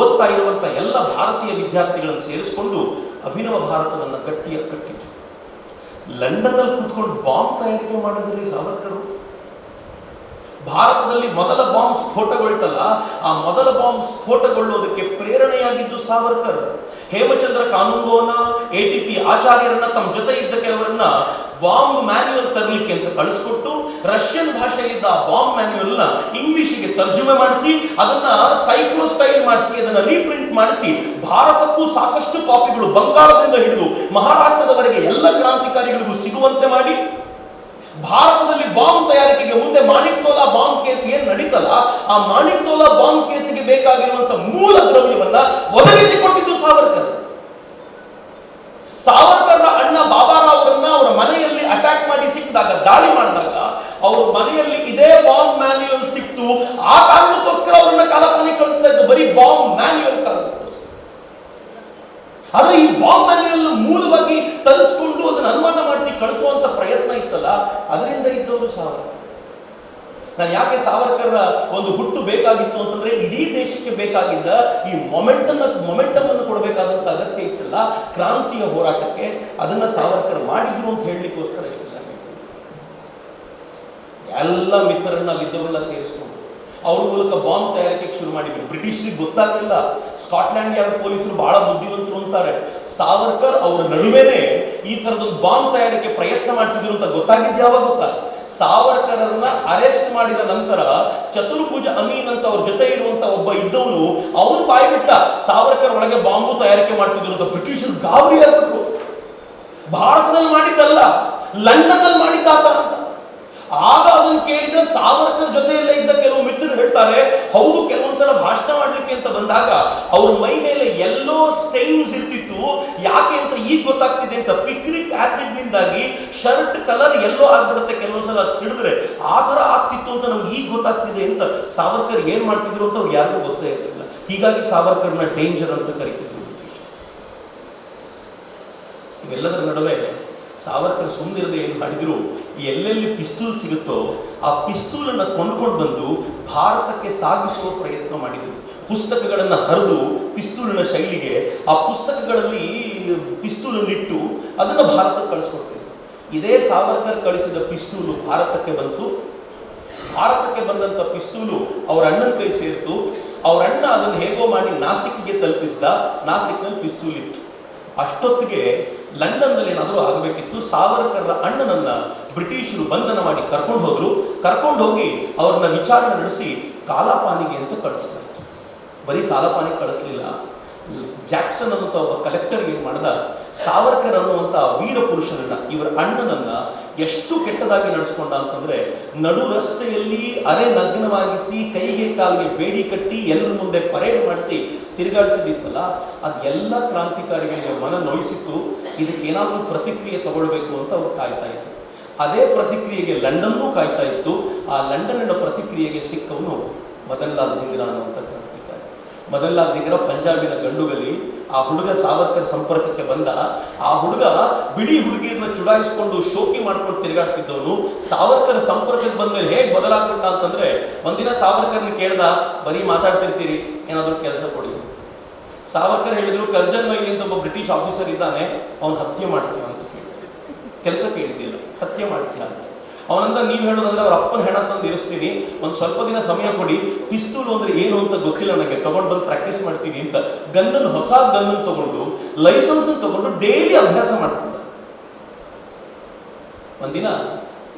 ಓದ್ತಾ ಇರುವಂತ ಎಲ್ಲ ಭಾರತೀಯ ವಿದ್ಯಾರ್ಥಿಗಳನ್ನು ಸೇರಿಸಿಕೊಂಡು ಅಭಿನವ ಭಾರತವನ್ನ ಗಟ್ಟಿಯಾಗಿ ಕಟ್ಟಿದ್ರು. ಲಂಡನ್ ಅಲ್ಲಿ ಕೂತ್ಕೊಂಡು ಬಾಂಬ್ ತಯಾರಿಕೆ ಮಾಡಿದ್ರಿ ಸಾವರ್ಕರ್. ಭಾರತದಲ್ಲಿ ಮೊದಲ ಬಾಂಬ್ ಸ್ಫೋಟಗೊಳ್ತಲ್ಲ, ಆ ಮೊದಲ ಬಾಂಬ್ ಸ್ಫೋಟಗೊಳ್ಳುವುದಕ್ಕೆ ಪ್ರೇರಣೆಯಾಗಿದ್ದು ಸಾವರ್ಕರ್. ಹೇಮಚಂದ್ರ ಕಾನೂಂಗೋನ, ATP ಆಚಾರ್ಯರನ್ನ, ತಮ್ಮ ಜೊತೆ ಇದ್ದ ಕೆಲವರನ್ನ ಬಾಂಬ್ ಮ್ಯಾನ್ಯುಯಲ್ ತರಲಿಕ್ಕೆ ಅಂತ ಕಳಿಸ್ಕೊಟ್ಟು ರಷ್ಯನ್ ಭಾಷೆಯಲ್ಲಿದ್ದ ಆ ಬಾಂಬ್ ಮ್ಯಾನ್ಯುಯಲ್ ನ ಇಂಗ್ಲಿಷ್ಗೆ ತರ್ಜುಮೆ ಮಾಡಿಸಿ ಅದನ್ನ ಸೈಕ್ಲೋಸ್ಟೈಲ್ ಮಾಡಿಸಿ ಅದನ್ನ ರೀಪ್ರಿಂಟ್ ಮಾಡಿಸಿ ಭಾರತಕ್ಕೂ ಸಾಕಷ್ಟು ಕಾಪಿಗಳು ಬಂಗಾಳದಿಂದ ಹಿಡಿದು ಮಹಾರಾಷ್ಟ್ರದವರೆಗೆ ಎಲ್ಲ ಕ್ರಾಂತಿಕಾರಿಗಳಿಗೂ ಸಿಗುವಂತೆ ಮಾಡಿ ಭಾರತದಲ್ಲಿ ಬಾಂಬ್ ತಯಾರಿಕೆಗೆ ಮುಂದೆ ಮಾಣಿಕ್ತೋಲಾ ಬಾಂಬ್ ಕೇಸ್ ಏನ್ ನಡೀತಲ್ಲ, ಆ ಮಾಣಿಕ್ತೋಲಾ ಬಾಂಬ್ ಕೇಸಿಗೆ ಬೇಕಾಗಿರುವಂತಹ ಮೂಲ ದ್ರವ್ಯವನ್ನ ಒದಗಿಸಿಕೊಟ್ಟಿದ್ದು ಸಾವರ್ಕರ್. ಸಾವರ್ಕರ್ ಅಣ್ಣ ಬಾಬಾರಾವ್ ಅವರನ್ನ ಅವರ ಮನೆಯಲ್ಲಿ ಅಟ್ಯಾಕ್ ಮಾಡಿ ಸಿಕ್ಕಿದಾಗ, ದಾಳಿ ಮಾಡಿದಾಗ ಅವ್ರ ಮನೆಯಲ್ಲಿ ಇದೇ ಬಾಂಬ್ ಮ್ಯಾನ್ಯುಯಲ್ ಸಿಕ್ತು. ಆ ಕಾರಣಕ್ಕೋಸ್ಕರ ಅವರನ್ನ ಕಾಲಪಾನಿ ಕಳಿಸ್ತಾ ಇದ್ದು, ಬರೀ ಬಾಂಬ್ ಮ್ಯಾನ್ಯುಯಲ್ ಕಾರಣಕ್ಕೋಸ್ಕರ. ಆದ್ರೆ ಈ ಬಾಂಬ್ ಮ್ಯಾನ್ಯುಯಲ್ ಮೂಲವಾಗಿ ತರಿಸ್ಕೊಂಡು ಅದನ್ನ ಅನುವಾದ ಮಾಡಿಸಿ ಕಳಿಸುವಂತ ಪ್ರಯತ್ನ ಇತ್ತಲ್ಲ, ಅದರಿಂದ ಇದ್ದವರು ಸಾವರ್ಕರ್. ನಾನು ಯಾಕೆ ಸಾವರ್ಕರ್ ಒಂದು ಹುಟ್ಟು ಬೇಕಾಗಿತ್ತು ಅಂತಂದ್ರೆ, ಇಡೀ ದೇಶಕ್ಕೆ ಬೇಕಾಗಿದ್ದ ಈ ಮೊಮೆಂಟಮ್ ಅನ್ನು ಕೊಡಬೇಕಾದಂತ ಅಗತ್ಯ ಇತ್ತಲ್ಲ ಕ್ರಾಂತಿಯ ಹೋರಾಟಕ್ಕೆ, ಅದನ್ನ ಸಾವರ್ಕರ್ ಮಾಡಿದ್ರು ಅಂತ ಹೇಳಲಿಕ್ಕೋಸ್ಕರ ಇಷ್ಟೆಲ್ಲ ಎಲ್ಲ ಮಿತ್ರರನ್ನ ಅಲ್ಲಿದ್ದವರೆಲ್ಲ ಸೇರಿಸ್ಕೊಂಡು ಅವ್ರ ಮೂಲಕ ಬಾಂಬ್ ತಯಾರಿಕೆಗೆ ಶುರು ಮಾಡಿದ್ರು. ಬ್ರಿಟಿಷರಿಗೆ ಗೊತ್ತಾಗಲಿಲ್ಲ. ಸ್ಕಾಟ್ಲ್ಯಾಂಡ್ ಯಾರ್ಡ್ ಪೊಲೀಸರು ಬಹಳ ಬುದ್ಧಿವಂತರು ಅಂತಾರೆ. ಸಾವರ್ಕರ್ ಅವರ ನಡುವೆನೆ ಈ ತರದೊಂದು ಬಾಂಬ್ ತಯಾರಿಕೆ ಪ್ರಯತ್ನ ಮಾಡ್ತಿದ್ರು ಅಂತ ಗೊತ್ತಾಗಿದ್ದು ಯಾವಾಗ ಗೊತ್ತಾ? ಸಾವರ್ಕರನ್ನ ಅರೆಸ್ಟ್ ಮಾಡಿದ ನಂತರ ಚತುರ್ಭುಜ ಅಮೀನ್ ಅಂತ ಅವ್ರ ಜೊತೆ ಇರುವಂತ ಒಬ್ಬ ಇದ್ದವನು ಅವನು ಬಾಯ್ಬಿಟ್ಟ, ಸಾವರ್ಕರ್ ಒಳಗೆ ಬಾಂಬು ತಯಾರಿಕೆ ಮಾಡ್ತಿದ್ರು ಅಂತ. ಬ್ರಿಟಿಷರು ಗಾಬರಿ ಆಗ್ಬಿಟ್ರು. ಭಾರತದಲ್ಲಿ ಮಾಡಿದ್ದಲ್ಲ, ಲಂಡನ್ ಅಲ್ಲಿ ಮಾಡಿದ್ದಾತ ಅಂತ. ಆಗ ಅದನ್ನು ಕೇಳಿದ ಸಾವರ್ಕರ್ ಜೊತೆಯಲ್ಲೇ ಇದ್ದ ಕೆಲವು ಮಿತ್ರರು ಹೇಳ್ತಾರೆ, ಹೌದು, ಕೆಲವೊಂದ್ಸಲ ಭಾಷಣ ಮಾಡ್ಲಿಕ್ಕೆ ಅಂತ ಬಂದಾಗ ಅವ್ರ ಮೈ ಮೇಲೆ ಎಲ್ಲೋ ಸ್ಟೈನ್ಸ್ ಇರ್ತಿತ್ತು. ಯಾಕೆ ಅಂತ ಈಗ ಗೊತ್ತಾಗ್ತಿದೆ ಅಂತ. ಪಿಕ್ರಿಕ್ ಆಸಿಡ್ ನಿಂದಾಗಿ ಶರ್ಟ್ ಕಲರ್ ಎಲ್ಲೋ ಆಗ್ಬಿಡುತ್ತೆ ಕೆಲವೊಂದ್ಸಲ ಅದು ಸಿಡಿದ್ರೆ, ಆ ತರ ಆಗ್ತಿತ್ತು ಅಂತ ನಮ್ಗೆ ಈಗ ಗೊತ್ತಾಗ್ತಿದೆ ಅಂತ. ಸಾವರ್ಕರ್ ಏನ್ ಮಾಡ್ತಿದ್ರು ಅಂತ ಅವ್ರು ಯಾರಿಗೂ ಗೊತ್ತೇ ಇರಲಿಲ್ಲ. ಹೀಗಾಗಿ ಸಾವರ್ಕರ್ನ ಡೇಂಜರ್ ಅಂತ ಕರೀತಿದ್ರು. ಇವೆಲ್ಲದರ ನಡುವೆ ಸಾವರ್ಕರ್ ಸುಮ್ಮನಿರದೆ ಏನು ಮಾಡಿದ್ರು, ಎಲ್ಲೆಲ್ಲಿ ಪಿಸ್ತೂಲ್ ಸಿಗುತ್ತೋ ಆ ಪಿಸ್ತೂಲ್ ಅನ್ನ ಕೊಂಡ್ಕೊಂಡು ಬಂದು ಭಾರತಕ್ಕೆ ಸಾಗಿಸುವ ಪ್ರಯತ್ನ ಮಾಡಿದ್ರು. ಪುಸ್ತಕಗಳನ್ನ ಹರಿದು ಪಿಸ್ತೂಲಿನ ಶೈಲಿಗೆ ಆ ಪುಸ್ತಕಗಳಲ್ಲಿ ಪಿಸ್ತೂಲನ್ನಿಟ್ಟು ಅದನ್ನ ಭಾರತಕ್ಕೆ ಕಳಿಸ್ಕೊಡ್ತಿದ್ರು. ಇದೇ ಸಾವರ್ಕರ್ ಕಳಿಸಿದ ಪಿಸ್ತೂಲು ಭಾರತಕ್ಕೆ ಬಂತು. ಭಾರತಕ್ಕೆ ಬಂದಂತ ಪಿಸ್ತೂಲು ಅವರ ಅಣ್ಣನ ಕೈ ಸೇರಿತು. ಅವರ ಅಣ್ಣ ಅದನ್ನು ಹೇಗೋ ಮಾಡಿ ನಾಸಿಕ್ಗೆ ತಲುಪಿಸಿದ. ನಾಸಿಕ್ನಲ್ಲಿ ಪಿಸ್ತೂಲ್ ಇತ್ತು. ಅಷ್ಟೊತ್ತಿಗೆ ಲಂಡನ್ನಲ್ಲಿ ಏನಾದರೂ ಆಗಬೇಕಿತ್ತು. ಸಾವರ್ಕರ್ ಅಣ್ಣನನ್ನ ಬ್ರಿಟಿಷರು ಬಂಧನ ಮಾಡಿ ಕರ್ಕೊಂಡು ಹೋದ್ರು. ಕರ್ಕೊಂಡು ಹೋಗಿ ಅವ್ರನ್ನ ವಿಚಾರಣೆ ನಡೆಸಿ ಕಾಲಾಪಾನಿಗೆ ಅಂತ ಕಳಿಸ್ತಾ ಇತ್ತು. ಬರೀ ಕಾಲಾಪಾನಿಗೆ ಕಳಿಸ್ಲಿಲ್ಲ, ಜಾಕ್ಸನ್ ಅನ್ನುವಂಥ ಒಬ್ಬ ಕಲೆಕ್ಟರ್ ಏನ್ ಮಾಡ್ದ, ಸಾವರ್ಕರ್ ಅನ್ನುವಂಥ ವೀರ ಪುರುಷನನ್ನ, ಇವರ ಅಣ್ಣನನ್ನ ಎಷ್ಟು ಕೆಟ್ಟದಾಗಿ ನಡೆಸ್ಕೊಂಡ ಅಂತಂದ್ರೆ, ನಡು ರಸ್ತೆಯಲ್ಲಿ ಅರೆ ನಗ್ನವಾಗಿಸಿ ಕೈಗೆ ಕಾಲಿಗೆ ಬೇಡಿ ಕಟ್ಟಿ ಎಲ್ಲರ ಮುಂದೆ ಪರೇಡ್ ಮಾಡಿಸಿ ತಿರುಗಾಡಿಸಿದಿತ್ತಲ್ಲ, ಅದೆಲ್ಲ ಕ್ರಾಂತಿಕಾರಿಗಳಿಗೆ ಮನ ನೋಯಿಸಿತ್ತು. ಇದಕ್ಕೆ ಏನಾದರೂ ಪ್ರತಿಕ್ರಿಯೆ ತಗೊಳ್ಬೇಕು ಅಂತ ಅವ್ರು ಕಾಯ್ತಾ ಇತ್ತು. ಅದೇ ಪ್ರತಿಕ್ರಿಯೆಗೆ ಲಂಡನ್ನೂ ಕಾಯ್ತಾ ಇತ್ತು. ಆ ಲಂಡನ್ನಿನ ಪ್ರತಿಕ್ರಿಯೆಗೆ ಸಿಕ್ಕವನು ಮದನ್ಲಾಲ್ ಧಿಂಗ್ರಾ ಅನ್ನುವಂಥ ಕ್ರಾಂತಿಕಾರಿ. ಮದನ್ಲಾಲ್ ಧಿಂಗ್ರಾ ಪಂಜಾಬಿನ ಗಂಡುಗಲಿ. ಆ ಹುಡುಗ ಸಾವರ್ಕರ್ ಸಂಪರ್ಕಕ್ಕೆ ಬಂದ. ಆ ಹುಡುಗ ಬಿಡಿ ಹುಡುಗಿಯರನ್ನ ಚುಡಾಯಿಸ್ಕೊಂಡು ಶೋಕಿ ಮಾಡ್ಕೊಂಡು ತಿರುಗಾಡ್ತಿದ್ದವನು ಸಾವರ್ಕರ್ ಸಂಪರ್ಕಕ್ಕೆ ಬಂದ್ಮೇಲೆ ಹೇಗೆ ಬದಲಾಗ್ಬಿಟ್ಟ ಅಂತಂದ್ರೆ, ಒಂದಿನ ಸಾವರ್ಕರ್ನ ಕೇಳ್ದ, ಬರೀ ಮಾತಾಡ್ತಿರ್ತೀರಿ, ಏನಾದರೂ ಕೆಲಸ ಕೊಡಿ. ಸಾವರ್ಕರ್ ಹೇಳಿದ್ರು, ಕರ್ಜನ್ ಮೈಲಿ ಅಂತ ಒಬ್ಬ ಬ್ರಿಟಿಷ್ ಆಫೀಸರ್ ಇದ್ದಾನೆ, ಅವನು ಹತ್ಯೆ ಮಾಡ್ತೀಯ ಅಂತ ಕೇಳಿದ್ರು. ಕೆಲಸ ಕೇಳಿದ್ದಿಲ್ಲ, ಹತ್ಯೆ ಮಾಡ್ತೀಯ ಅಂತ. ಅವನಂದ, ನೀವು ಹೇಳೋದಂದ್ರೆ ಅವ್ರ ಅಪ್ಪನ ಹೆಣ ತಂದು ಇರಿಸ್ತೀನಿ, ಒಂದು ಸ್ವಲ್ಪ ದಿನ ಸಮಯ ಕೊಡಿ, ಪಿಸ್ತೂಲ್ ಅಂದ್ರೆ ಏನು ಅಂತ ಗೊತ್ತಿಲ್ಲ ನನಗೆ, ತಗೊಂಡು ಬಂದು ಪ್ರಾಕ್ಟೀಸ್ ಮಾಡ್ತೀನಿ ಅಂತ ಗನ್ನನ್ನು, ಹೊಸ ಗನ್ನನ್ನು ತಗೊಂಡು ಲೈಸೆನ್ಸ್ ತಗೊಂಡು ಡೈಲಿ ಅಭ್ಯಾಸ ಮಾಡ್ತಿದ್ದ. ಒಂದಿನ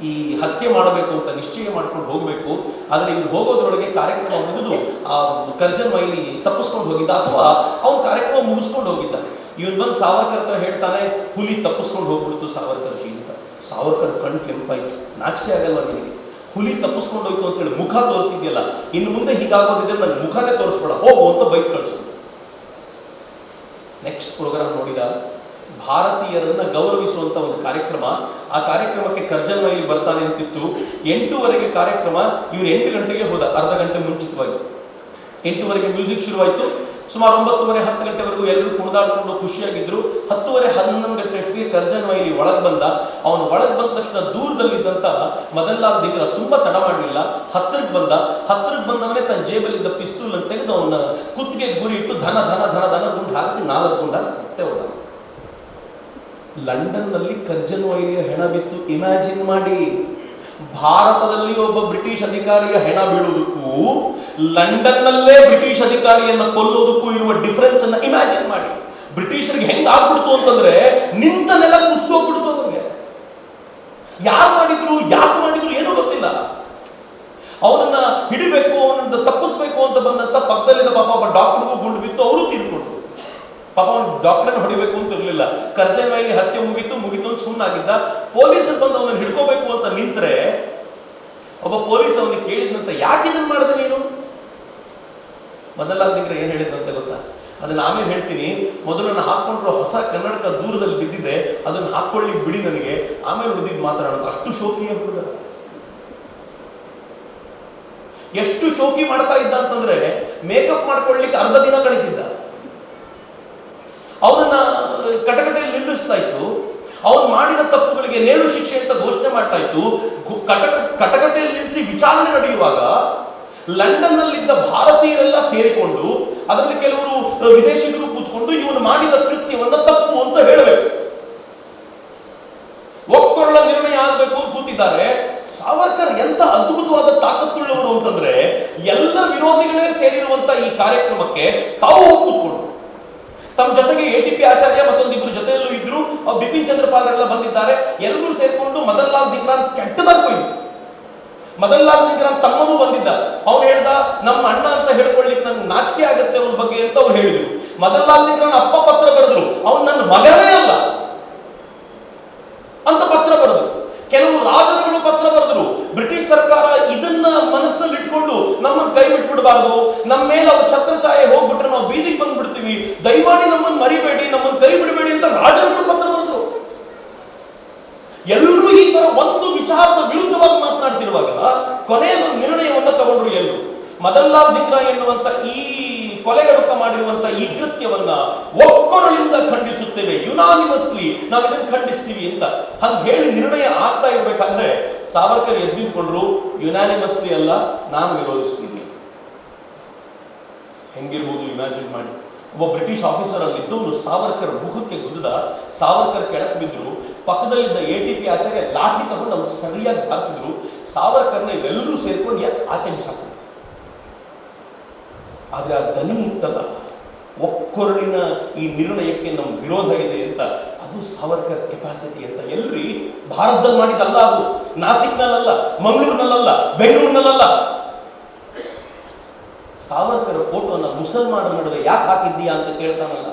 ಈ ಹತ್ಯೆ ಮಾಡಬೇಕು ಅಂತ ನಿಶ್ಚಯ ಮಾಡ್ಕೊಂಡು ಹೋಗ್ಬೇಕು. ಆದ್ರೆ ಇವ್ರು ಹೋಗೋದ್ರೊಳಗೆ ಕಾರ್ಯಕ್ರಮ ಮುಗಿದು ಆ ಕರ್ಜನ್ ಮೈಲಿ ತಪ್ಪಿಸ್ಕೊಂಡು ಹೋಗಿದ್ದ, ಅಥವಾ ಅವನು ಕಾರ್ಯಕ್ರಮ ಮುಗಿಸ್ಕೊಂಡು ಹೋಗಿದ್ದ. ಇವನ್ ಬಂದು ಸಾವರ್ಕರ್ ಹತ್ರ ಹೇಳ್ತಾನೆ, ಹುಲಿ ತಪ್ಪಿಸ್ಕೊಂಡು ಹೋಗ್ಬಿಡ್ತು ಸಾವರ್ಕರ್ ಜಿ ಅಂತ. ಸಾವರ್ಕರ್ ಕಣ್ಣು ಕೆಂಪಾಯ್ತು. ನಾಚಿಕೆ ಆಗಲ್ವ ನಿನಗೆ, ಹುಲಿ ತಪ್ಪಿಸ್ಕೊಂಡು ಹೋಯ್ತು ಅಂತ ಹೇಳಿ ಮುಖ ತೋರಿಸಿದ್ಯಲ್ಲ, ಇನ್ನು ಮುಂದೆ ಹೀಗಾಗೋದಿದ್ರೆ ನನ್ನ ಮುಖನೇ ತೋರಿಸ್ಬೇಡ, ಹೋಗು ಅಂತ ಬೈಕ್ ಕಳಿಸ್ಬಿಟ್ಟು. ನೆಕ್ಸ್ಟ್ ಪ್ರೋಗ್ರಾಮ್ ನೋಡಿದ, ಭಾರತೀಯರನ್ನ ಗೌರವಿಸುವಂತ ಒಂದು ಕಾರ್ಯಕ್ರಮ. ಆ ಕಾರ್ಯಕ್ರಮಕ್ಕೆ ಕರ್ಜನ್ ಮೈಲಿ ಬರ್ತಾನೆ ಅಂತಿತ್ತು. 8:00 ಕಾರ್ಯಕ್ರಮ. ಇವ್ರು 8 ಗಂಟೆಗೆ ಹೋದ, ಅರ್ಧ ಗಂಟೆ ಮುಂಚಿತವಾಗಿ. 8:00 ಮ್ಯೂಸಿಕ್ ಶುರುವಾಯಿತು. ಸುಮಾರು 9:30, 10 ಗಂಟೆವರೆಗೂ ಎಲ್ಲರೂ ಕುಣಿದಾಡ್ಕೊಂಡು ಖುಷಿಯಾಗಿದ್ರು. 10:30, 11 ಗಂಟೆ ಅಷ್ಟಿಗೆ ಕರ್ಜನ್ ಮೈಲಿ ಒಳಗೆ ಬಂದ. ಅವನು ಒಳಗೆ ಬಂದ ತಕ್ಷಣ ದೂರದಲ್ಲಿದ್ದಂತ ಮದನ್ಲಾಲ್ ಧಿಂಗ್ರಾ ತುಂಬಾ ತಡ ಮಾಡಲಿಲ್ಲ, ಹತ್ತಿರಕ್ಕೆ ಬಂದ. ಹತ್ತಿರಕ್ಕೆ ಬಂದವನೇ ತನ್ನ ಜೇಬಲ್ಲಿದ್ದ ಪಿಸ್ತೂಲ್ ಅಂತ ತೆಗೆದು ಅವನ ಕುತ್ತಿಗೆ ಗುರಿ ಇಟ್ಟು ಧನ ಧನ ಧನ ಧನ ಗುಂಡು ಹಾರಿಸಿ 4 ಗುಂಡು ಹಾರಿಸಿ ಸತ್ತೇ ಹೋದ. ಲಂಡನ್ ನಲ್ಲಿ ಕರ್ಜನ್ ಮೈಲಿಯ ಹೆಣ ಬಿತ್ತು. ಇಮ್ಯಾಜಿನ್ ಮಾಡಿ, ಭಾರತದಲ್ಲಿ ಒಬ್ಬ ಬ್ರಿಟಿಷ್ ಅಧಿಕಾರಿಯ ಹೆಣ ಬೀಳುವುದಕ್ಕೂ ಲಂಡನ್ ನಲ್ಲೇ ಬ್ರಿಟಿಷ್ ಅಧಿಕಾರಿಯನ್ನ ಕೊಲ್ಲೋದಕ್ಕೂ ಇರುವ ಡಿಫರೆನ್ಸ್ ಅನ್ನ ಇಮ್ಯಾಜಿನ್ ಮಾಡಿ. ಬ್ರಿಟಿಷರಿಗೆ ಹೆಂಗ್ ಆಗ್ಬಿಡ್ತು ಅಂತಂದ್ರೆ, ನಿಂತ ನೆಲ ಕುಸಿದೋಗ್ಬಿಡ್ತು ಅವ್ರಿಗೆ. ಯಾರು ಮಾಡಿದ್ರು, ಯಾಕೆ ಮಾಡಿದ್ರು ಏನೂ ಗೊತ್ತಿಲ್ಲ. ಅವನನ್ನ ಹಿಡಿಬೇಕು, ಅವನನ್ನ ತಪ್ಪಿಸ್ಬೇಕು ಅಂತ ಬಂದಂತ ಪಕ್ಕದಲ್ಲಿದ್ದ ಪಾಪ ಒಬ್ಬ ಡಾಕ್ಟರ್ಗೂ ಗುಂಡು ಬಿತ್ತು, ಅವರು ತೀರ್ಕೊಂಡ್ರು. ಪಾಪ ಅವನು ಡಾಕ್ಟರ್ನ ಹೊಡಿಬೇಕು ಅಂತ ಇರಲಿಲ್ಲ. ಕರ್ಜನ್ ಮೈಲಿ ಹತ್ಯೆ ಮುಗಿತು ಅಂತ ಸುಮ್ಮನಾಗಿದ್ದ. ಪೊಲೀಸರು ಬಂದು ಅವನನ್ನು ಹಿಡ್ಕೋಬೇಕು ಅಂತ ನಿಂತ್ರೆ ಒಬ್ಬ ಪೊಲೀಸ್ ಅವನಿಗೆ ಕೇಳಿದಂತ, ಯಾಕೆ ಇದನ್ನ ಮಾಡಿದೆ ನೀನು? ಮದನ್ಲಾಲ್ ಧಿಂಗ್ರಾ ಏನ್ ಹೇಳಿದಂತೆ ಗೊತ್ತಾ? ಅದನ್ನ ಆಮೇಲೆ ಹೇಳ್ತೀನಿ. ಮೊದಲು ನಾನು ಹಾಕೊಂಡ್ರು ಹೊಸ ಕನ್ನಡಕ ದೂರದಲ್ಲಿ ಬಿದ್ದಿದೆ, ಅದನ್ನ ಹಾಕೊಳ್ಳಿ ಬಿಡಿ ನನಗೆ, ಆಮೇಲೆ ಉಳಿದಿದ್ದು ಮಾತಾಡೋದು. ಅಷ್ಟು ಶೋಕಿಯ ಹುಡುಗ. ಎಷ್ಟು ಶೋಕಿ ಮಾಡ್ತಾ ಇದ್ದ ಅಂತಂದ್ರೆ, ಮೇಕಪ್ ಮಾಡ್ಕೊಳ್ಳಿಕ್ಕೆ ಅರ್ಧ ದಿನ ಕಳೀತಿದ್ದ. ಅವನನ್ನ ಕಟಕಟೆಯಲ್ಲಿ ನಿಲ್ಲಿಸ್ತಾ ಇತ್ತು. ಅವನು ಮಾಡಿದ ತಪ್ಪುಗಳಿಗೆ ನೇಣು ಶಿಕ್ಷೆ ಅಂತ ಘೋಷಣೆ ಮಾಡ್ತಾ ಇತ್ತು. ಕಟಕಟೆಯಲ್ಲಿ ನಿಲ್ಲಿಸಿ ವಿಚಾರಣೆ ನಡೆಯುವಾಗ ಲಂಡನ್ ನಲ್ಲಿದ್ದ ಭಾರತೀಯರೆಲ್ಲ ಸೇರಿಕೊಂಡು, ಅದರಲ್ಲಿ ಕೆಲವರು ವಿದೇಶಿಗರು ಕೂತ್ಕೊಂಡು ಇವನು ಮಾಡಿದ ಕೃತ್ಯವನ್ನ ತಪ್ಪು ಅಂತ ಹೇಳಬೇಕು, ಒಕ್ಕೊರಳ ನಿರ್ಣಯ ಆಗಬೇಕು ಕೂತಿದ್ದಾರೆ. ಸಾವರ್ಕರ್ ಎಂತ ಅದ್ಭುತವಾದ ತಾಕತ್ತುಳ್ಳವರು ಅಂತಂದ್ರೆ, ಎಲ್ಲ ವಿರೋಧಿಗಳೇ ಸೇರಿರುವಂತ ಈ ಕಾರ್ಯಕ್ರಮಕ್ಕೆ ತಾವು ಕೂತ್ಕೊಂಡು, ತಮ್ಮ ಜೊತೆಗೆ ATP ಆಚಾರ್ಯ ಮತ್ತೊಂದಿಬ್ರು ಜೊತೆಯಲ್ಲೂ ಇದ್ರು, ಬಿಪಿನ್ ಚಂದ್ರಪಾಲ್ ಎಲ್ಲ ಬಂದಿದ್ದಾರೆ. ಎಲ್ಲರೂ ಸೇರ್ಕೊಂಡು ಮದನ್ಲಾಲ್ ಧಿಂಗ್ರಾ ಕೆಟ್ಟದಾಗಿ ಹೋಯ್ತು. ಮದನ್ಲಾಲ್ ಧಿಂಗ್ರಾ ತಮ್ಮನೂ ಬಂದಿದ್ದ. ಅವ್ನು ಹೇಳ್ದ, ನಮ್ಮ ಅಣ್ಣ ಅಂತ ಹೇಳ್ಕೊಳ್ಳಿಕ್ಕೆ ನನ್ಗೆ ನಾಚಿಕೆ ಆಗತ್ತೆ ಅವ್ರ ಬಗ್ಗೆ ಅಂತ ಅವ್ರು ಹೇಳಿದ್ರು. ಮದನ್ಲಾಲ್ ಧಿಂಗ್ರಾನ ಅಪ್ಪ ಪತ್ರ ಬರೆದ್ರು, ಅವ್ನು ನನ್ನ ಮಗನೇ ಅಲ್ಲ ಅಂತ ಪತ್ರ ಬರೆದ್ರು. ಕೆಲವು ರಾಜರುಗಳು ಪತ್ರ ಬರೆದ್ರು. ಬ್ರಿಟಿಷ್ ಸರ್ಕಾರ ಇದನ್ನ ಮನಸ್ಸಿನಲ್ಲಿ ಇಟ್ಕೊಂಡು ನಮ್ಮನ್ನು ಕೈ ಬಿಟ್ಬಿಡಬಾರ್ದು, ನಮ್ಮ ಮೇಲೆ ಅವ್ರ ಛತ್ರಛಾಯೆ ಹೋಗ್ಬಿಟ್ರೆ ನಾವು ಬೀದಿಗೆ ಬಂದ್ಬಿಡ್ತೀವಿ, ದಯಮಾಡಿ ನಮ್ಮನ್ನು ಮರಿಬೇಡಿ, ನಮ್ಮನ್ನು ಕೈ ಬಿಡಬೇಡಿ ಅಂತ ರಾಜರುಗಳು ಪತ್ರ ಬರೆದ್ರು. ಎಲ್ಲರೂ ಈ ತರ ಒಂದು ವಿಚಾರದ ವಿರುದ್ಧವಾಗಿ ಮಾತನಾಡ್ತಿರುವಾಗ ಕೊನೆಯ ನಿರ್ಣಯವನ್ನ ತಗೊಂಡ್ರು ಎಲ್ಲರೂ. ಮದನ್ಲಾಲ್ ಧಿಂಗ್ರಾ ಎನ್ನುವಂತ ಈ ಕೊಲೆಗಡುಕ ಮಾಡಿರುವಂತ ಈ ಕೃತ್ಯವನ್ನ ಒಕ್ಕೊರಳಿಂದ ಖಂಡಿಸುತ್ತೇವೆ, ಯುನಾನಿಮಸ್ಲಿ ನಾವು ಇದನ್ನು ಖಂಡಿಸ್ತೀವಿ ಅಂತ ಹಂಗ ಹೇಳಿ ನಿರ್ಣಯ ಆಗ್ತಾ ಇರ್ಬೇಕಾದ್ರೆ ಸಾವರ್ಕರ್ ಎದ್ದಿದ್ಕೊಂಡ್ರು, ಯುನಾನಿಮಸ್ಲಿ ಅಲ್ಲ, ನಾನು ವಿರೋಧಿಸ್ತೀನಿ. ಹೆಂಗಿರ್ಬೋದು ಇಮ್ಯಾಜಿನ್ ಮಾಡಿ. ಒಬ್ಬ ಬ್ರಿಟಿಷ್ ಆಫೀಸರ್ ಅಲ್ಲಿದ್ದವನು ಸಾವರ್ಕರ್ ಮುಖಕ್ಕೆ ಗುದ್ದ. ಸಾವರ್ಕರ್ ಕೆಳಕ್ಕೆ ಬಿದ್ರು. ಪಕ್ಕದಲ್ಲಿದ್ದ ATP ಆಚಾರ್ಯ ಲಾಠಿ ತಗೊಂಡು ಅವ್ರು ಸರಿಯಾಗಿ ಬಾರಿಸಿದ್ರು. ಸಾವರ್ಕರ್ನ ಇವೆಲ್ಲರೂ ಸೇರ್ಕೊಂಡು ಆಚೆ ಬಿಸಾಕ. ಆದ್ರೆ ಆ ದನಿ ಇತ್ತಲ್ಲ, ಒಕ್ಕೊರಳಿನ ಈ ನಿರ್ಣಯಕ್ಕೆ ನಮ್ಮ ವಿರೋಧ ಇದೆ ಅಂತ, ಅದು ಸಾವರ್ಕರ್ ಕೆಪಾಸಿಟಿ ಅಂತ. ಎಲ್ರಿ ಭಾರತದಲ್ಲಿ ಮಾಡಿದಲ್ಲ, ಅದು ನಾಸಿಕ್ನಲ್ಲ, ಮಂಗಳೂರಿನಲ್ಲ, ಬೆಂಗಳೂರಿನಲ್ಲ. ಸಾವರ್ಕರ್ ಫೋಟೋನ ಮುಸಲ್ಮಾನರ ನಡುವೆ ಯಾಕೆ ಹಾಕಿದ್ದೀಯಾ ಅಂತ ಕೇಳ್ತಾನಲ್ಲ.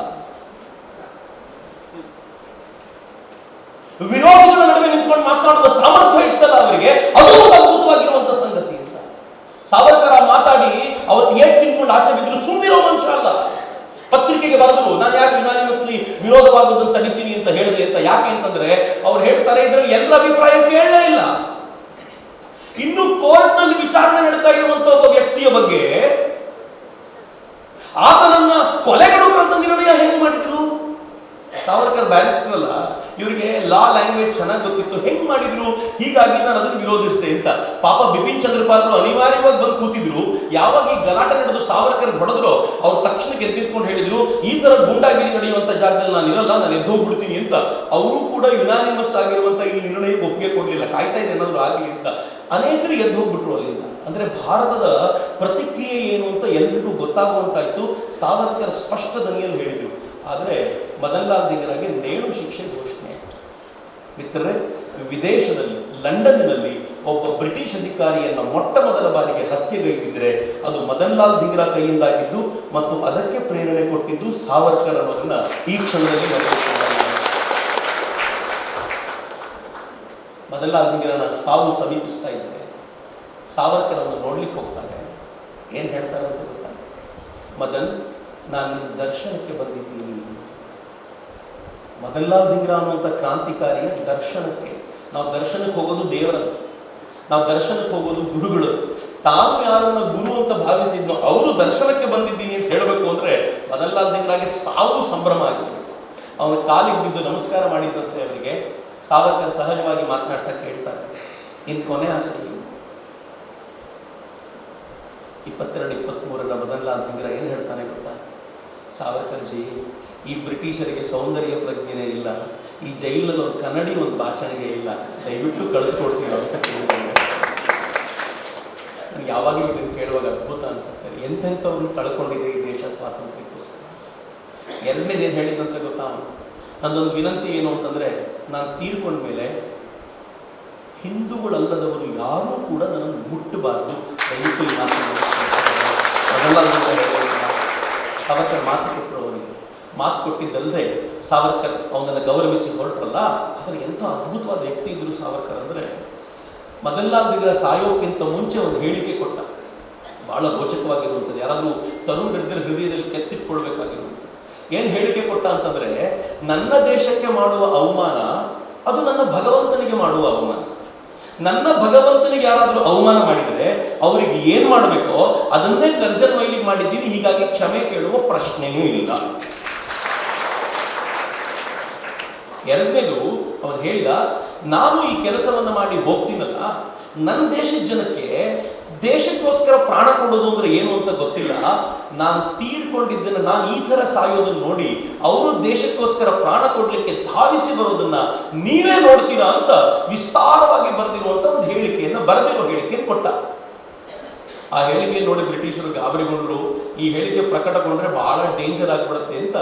ವಿರೋಧಿಗಳ ನಡುವೆ ನಿಂತ್ಕೊಂಡು ಮಾತನಾಡುವ ಸಾಮರ್ಥ್ಯ ಇತ್ತಲ್ಲ ಅವರಿಗೆ, ಅದು ಅದ್ಭುತವಾಗಿರುವಂತ ಸಂಗತಿ ಅಂತ. ಸಾವರ್ಕರ್ ಮಾತಾಡಿ ಅವತ್ತು ಏಟ್ ನಿಂತ್ಕೊಂಡು ಆಚೆ ಬಿದ್ರು ಸುಮ್ಮನಿರೋ ಮನುಷ್ಯ ಅಲ್ಲ. ಪತ್ರಿಕೆಗೆ ಬರೆದ್ರು, ನಾನು ಯಾಕೆ ಯುನಾನಿಮಸ್ಲಿ ವಿರೋಧವಾಗುವುದನ್ನು ತಡಿತೀನಿ ಅಂತ ಹೇಳಿದೆ ಅಂತ. ಯಾಕೆ ಅಂತಂದ್ರೆ ಅವ್ರು ಹೇಳ್ತಾರೆ ಇದ್ರಲ್ಲಿ ಎಲ್ಲರ ಅಭಿಪ್ರಾಯ ಕೇಳಲೇ ಇಲ್ಲ. ಇನ್ನು ಕೋರ್ಟ್ ನಲ್ಲಿ ವಿಚಾರಣೆ ನಡೀತಾ ಇರುವಂತ ಒಬ್ಬ ವ್ಯಕ್ತಿಯ ಬಗ್ಗೆ ಆತನನ್ನ ಕೊಲೆಗಡುಕಂತ ನಿರ್ಣಯ ಹೇಗೆ ಮಾಡಿದ್ರು? ಸಾವರ್ಕರ್ ಬ್ಯಾರಿಸ್ಟರ್ ಅಲ್ಲ, ಇವರಿಗೆ ಲಾ ಲ್ಯಾಂಗ್ವೇಜ್ ಚೆನ್ನಾಗಿ ಗೊತ್ತಿತ್ತು. ಹೆಂಗ್ ಮಾಡಿದ್ರು? ಹೀಗಾಗಿ ನಾನು ಅದನ್ನು ವಿರೋಧಿಸಿದೆ ಅಂತ. ಪಾಪ ಬಿಪಿನ್ ಚಂದ್ರ ಪಾಲ್ ಅನಿವಾರ್ಯವಾಗಿ ಬಂದು ಕೂತಿದ್ರು. ಯಾವಾಗ ಈ ಗಲಾಟೆ ನಡೆದು ಸಾವರ್ಕರ್ ಹೊಡೆದ್ರು, ಅವ್ರು ತಕ್ಷಣಕ್ಕೆ ಎದ್ದಿಟ್ಕೊಂಡು ಹೇಳಿದ್ರು, ಈ ತರ ಗೂಂಡಾಗಿರಿ ನಡೆಯುವಂತ ಜಾಗದಲ್ಲಿ ನಾನು ಇರಲ್ಲ, ನಾನು ಎದ್ದು ಹೋಗ್ಬಿಡ್ತೀನಿ ಅಂತ. ಅವರು ಕೂಡ ಯುನಾನಿಮಸ್ ಆಗಿರುವಂತ ಈ ನಿರ್ಣಯಕ್ಕೆ ಒಪ್ಪಿಗೆ ಕೊಡ್ಲಿಲ್ಲ, ಕಾಯ್ತಾ ಇದೆ ಏನಾದ್ರು ಆಗಲಿ ಅಂತ. ಅನೇಕರು ಎದ್ದು ಹೋಗ್ಬಿಟ್ರು ಅಲ್ಲಿಂದ. ಅಂದ್ರೆ ಭಾರತದ ಪ್ರತಿಕ್ರಿಯೆ ಏನು ಅಂತ ಎಲ್ರಿಗೂ ಗೊತ್ತಾಗುವಂತಾಯ್ತು. ಸಾವರ್ಕರ್ ಸ್ಪಷ್ಟ ದನಿಯಲ್ಲಿ ಹೇಳಿದ್ರು. ಆದರೆ ಮದನ್ ಲಾಲ್ ಧಿಂಗ್ರಾಗೆ ನೇಣು ಶಿಕ್ಷೆ ಘೋಷಣೆ ಆಯಿತು. ಮಿತ್ರರೇ, ವಿದೇಶದಲ್ಲಿ ಲಂಡನ್ನಿನಲ್ಲಿ ಒಬ್ಬ ಬ್ರಿಟಿಷ್ ಅಧಿಕಾರಿಯನ್ನ ಮೊಟ್ಟ ಮೊದಲ ಬಾರಿಗೆ ಹತ್ಯೆಗೈದಿದ್ರೆ ಅದು ಮದನ್ ಲಾಲ್ ಧಿಂಗ್ರಾ ಕೈಯಿಂದಾಗಿದ್ದು ಮತ್ತು ಅದಕ್ಕೆ ಪ್ರೇರಣೆ ಕೊಟ್ಟಿದ್ದು ಸಾವರ್ಕರ್ ಅನ್ನೋದನ್ನ ಈ ಕ್ಷಣದಲ್ಲಿ ಮದನ್ ಲಾಲ್ ಧಿಂಗ್ರಾನ ಸಾವು ಸಮೀಪಿಸ್ತಾ ಇದ್ದಾರೆ. ಸಾವರ್ಕರ್ ಅನ್ನು ನೋಡ್ಲಿಕ್ಕೆ ಹೋಗ್ತಾರೆ. ಏನ್ ಹೇಳ್ತಾರೆ ಅಂತ ಗೊತ್ತಾ? ಮದನ್, ನಾನು ದರ್ಶನಕ್ಕೆ ಬಂದಿದ್ದೀನಿ. ಮದನ್ ಲಾಲ್ ಧಿಂಗ್ರಾ ಅನ್ನುವಂಥ ಕ್ರಾಂತಿಕಾರಿಯ ದರ್ಶನಕ್ಕೆ. ನಾವು ದರ್ಶನಕ್ಕೆ ಹೋಗೋದು ದೇವರದ್ದು, ನಾವು ದರ್ಶನಕ್ಕೆ ಹೋಗೋದು ಗುರುಗಳು. ತಾನು ಯಾರನ್ನ ಗುರು ಅಂತ ಭಾವಿಸಿದ್ನೋ ಅವರು ದರ್ಶನಕ್ಕೆ ಬಂದಿದ್ದೀನಿ ಅಂತ ಹೇಳಬೇಕು ಅಂದ್ರೆ ಮದನ್ ಲಾಲ್ ಧಿಂಗ್ರಾಗೆ ಸಾವು ಸಂಭ್ರಮ ಆಗಿರ್ಬೇಕು. ಅವನ ಕಾಲಿಗೆ ಬಿದ್ದು ನಮಸ್ಕಾರ ಮಾಡಿದಂತೆ ಅವರಿಗೆ ಸಾವರ್ಕರ್ ಸಹಜವಾಗಿ ಮಾತನಾಡ್ತಾ ಕೇಳ್ತಾರೆ, ಇನ್ ಕೊನೆ ಆಸೆ 22-23 ಮದನ್ ಲಾಲ್ ಧಿಂಗ್ರಾ ಏನ್ ಹೇಳ್ತಾನೆ ಗೊತ್ತಾ? ಸಾವರ್ಕರ್ ಜಿ, ಈ ಬ್ರಿಟಿಷರಿಗೆ ಸೌಂದರ್ಯ ಪ್ರಜ್ಞೆನೇ ಇಲ್ಲ, ಈ ಜೈಲಲ್ಲಿ ಒಂದು ಕನ್ನಡಿ ಒಂದು ಭಾಷಣೆಗೆ ಇಲ್ಲ, ದಯವಿಟ್ಟು ಕಳಿಸ್ಕೊಡ್ತೀವಿ ಅಂತ ಕೇಳಿದ್ರೆ ನನಗೆ ಯಾವಾಗಲೂ ಇದನ್ನು ಕೇಳುವಾಗ ಅದ್ಭುತ ಅನ್ಸುತ್ತೆ. ಎಂತೆಂಥವ್ರನ್ನ ಕಳ್ಕೊಂಡಿದೆ ಈ ದೇಶ ಸ್ವಾತಂತ್ರ್ಯಕ್ಕೋಸ್ಕರ. ಎರಡನೇದು ಏನು ಹೇಳಿದಂತ ಗೊತ್ತಾ? ನನ್ನೊಂದು ವಿನಂತಿ ಏನು ಅಂತಂದ್ರೆ, ನಾನು ತೀರ್ಕೊಂಡ್ಮೇಲೆ ಹಿಂದೂಗಳಲ್ಲದವರು ಯಾರೂ ಕೂಡ ನನ್ನನ್ನು ಮುಟ್ಟಬಾರ್ದು, ದಯವಿಟ್ಟು ಈ ಮಾತನ್ನು ಸಾವರ್ಕರ್ ಮಾತು ಕೊಟ್ಟರು. ಅವರಿಗೆ ಮಾತು ಕೊಟ್ಟಿದ್ದಲ್ಲದೆ ಸಾವರ್ಕರ್ ಅವನನ್ನು ಗೌರವಿಸಿ ಹೊರಟ್ರಲ್ಲ. ಆದರೆ ಎಂಥ ಅದ್ಭುತವಾದ ವ್ಯಕ್ತಿ ಇದ್ರು ಸಾವರ್ಕರ್ ಅಂದರೆ, ಮದನ್ ಲಾಲ್ ಧಿಂಗ್ರಾ ಸಾಯೋಕ್ಕಿಂತ ಮುಂಚೆ ಒಂದು ಹೇಳಿಕೆ ಕೊಟ್ಟ, ಬಹಳ ರೋಚಕವಾಗಿರುವಂಥದ್ದು. ಯಾರಾದರೂ ತರುಣರಿದ್ದರೆ ಹೃದಯದಲ್ಲಿ ಕೆತ್ತಿಟ್ಕೊಳ್ಬೇಕಾಗಿರುವಂಥದ್ದು. ಏನು ಹೇಳಿಕೆ ಕೊಟ್ಟ ಅಂತಂದ್ರೆ, ನನ್ನ ದೇಶಕ್ಕೆ ಮಾಡುವ ಅವಮಾನ ಅದು ನನ್ನ ಭಗವಂತನಿಗೆ ಮಾಡುವ ಅವಮಾನ. ನನ್ನ ಭಗವಂತನಿಗೆ ಯಾರಾದರೂ ಅವಮಾನ ಮಾಡಿದರೆ ಅವರಿಗೆ ಏನ್ ಮಾಡಬೇಕೋ ಅದನ್ನೇ ಕರ್ಜನ್ ವೈಲಿಗೆ ಮಾಡಿದ್ದೀನಿ, ಹೀಗಾಗಿ ಕ್ಷಮೆ ಕೇಳುವ ಪ್ರಶ್ನೆಯೂ ಇಲ್ಲ. ಎರಡನೇದು ಅವನು ಹೇಳಿದ, ನಾನು ಈ ಕೆಲಸವನ್ನ ಮಾಡಿ ಹೋಗ್ತೀನಲ್ಲ, ನನ್ನ ದೇಶದ ಜನಕ್ಕೆ ದೇಶಕ್ಕೋಸ್ಕರ ಪ್ರಾಣ ಕೊಡೋದು ಅಂದ್ರೆ ಏನು ಅಂತ ಗೊತ್ತಿಲ್ಲ. ನಾನು ತೀರ್ಕೊಂಡಿದ್ದನ್ನ, ನಾನು ಈ ತರ ಸಾಯೋದನ್ನ ನೋಡಿ ಅವರು ದೇಶಕ್ಕೋಸ್ಕರ ಪ್ರಾಣ ಕೊಡ್ಲಿಕ್ಕೆ ಧಾವಿಸಿ ಬರೋದನ್ನ ನೀವೇ ನೋಡ್ತೀರಾ ಅಂತ ವಿಸ್ತಾರವಾಗಿ ಬರೆದಿರುವಂತ ಒಂದು ಹೇಳಿಕೆಯನ್ನ, ಬರೆದಿರೋ ಹೇಳಿಕೆಯನ್ನು ಕೊಟ್ಟ. ಆ ಹೇಳಿಕೆ ನೋಡಿ ಬ್ರಿಟಿಷರು ಗಾಬರಿಗೊಂಡ್ರು. ಈ ಹೇಳಿಕೆ ಪ್ರಕಟಗೊಂಡ್ರೆ ಬಹಳ ಡೇಂಜರ್ ಆಗ್ಬಿಡುತ್ತೆ ಅಂತ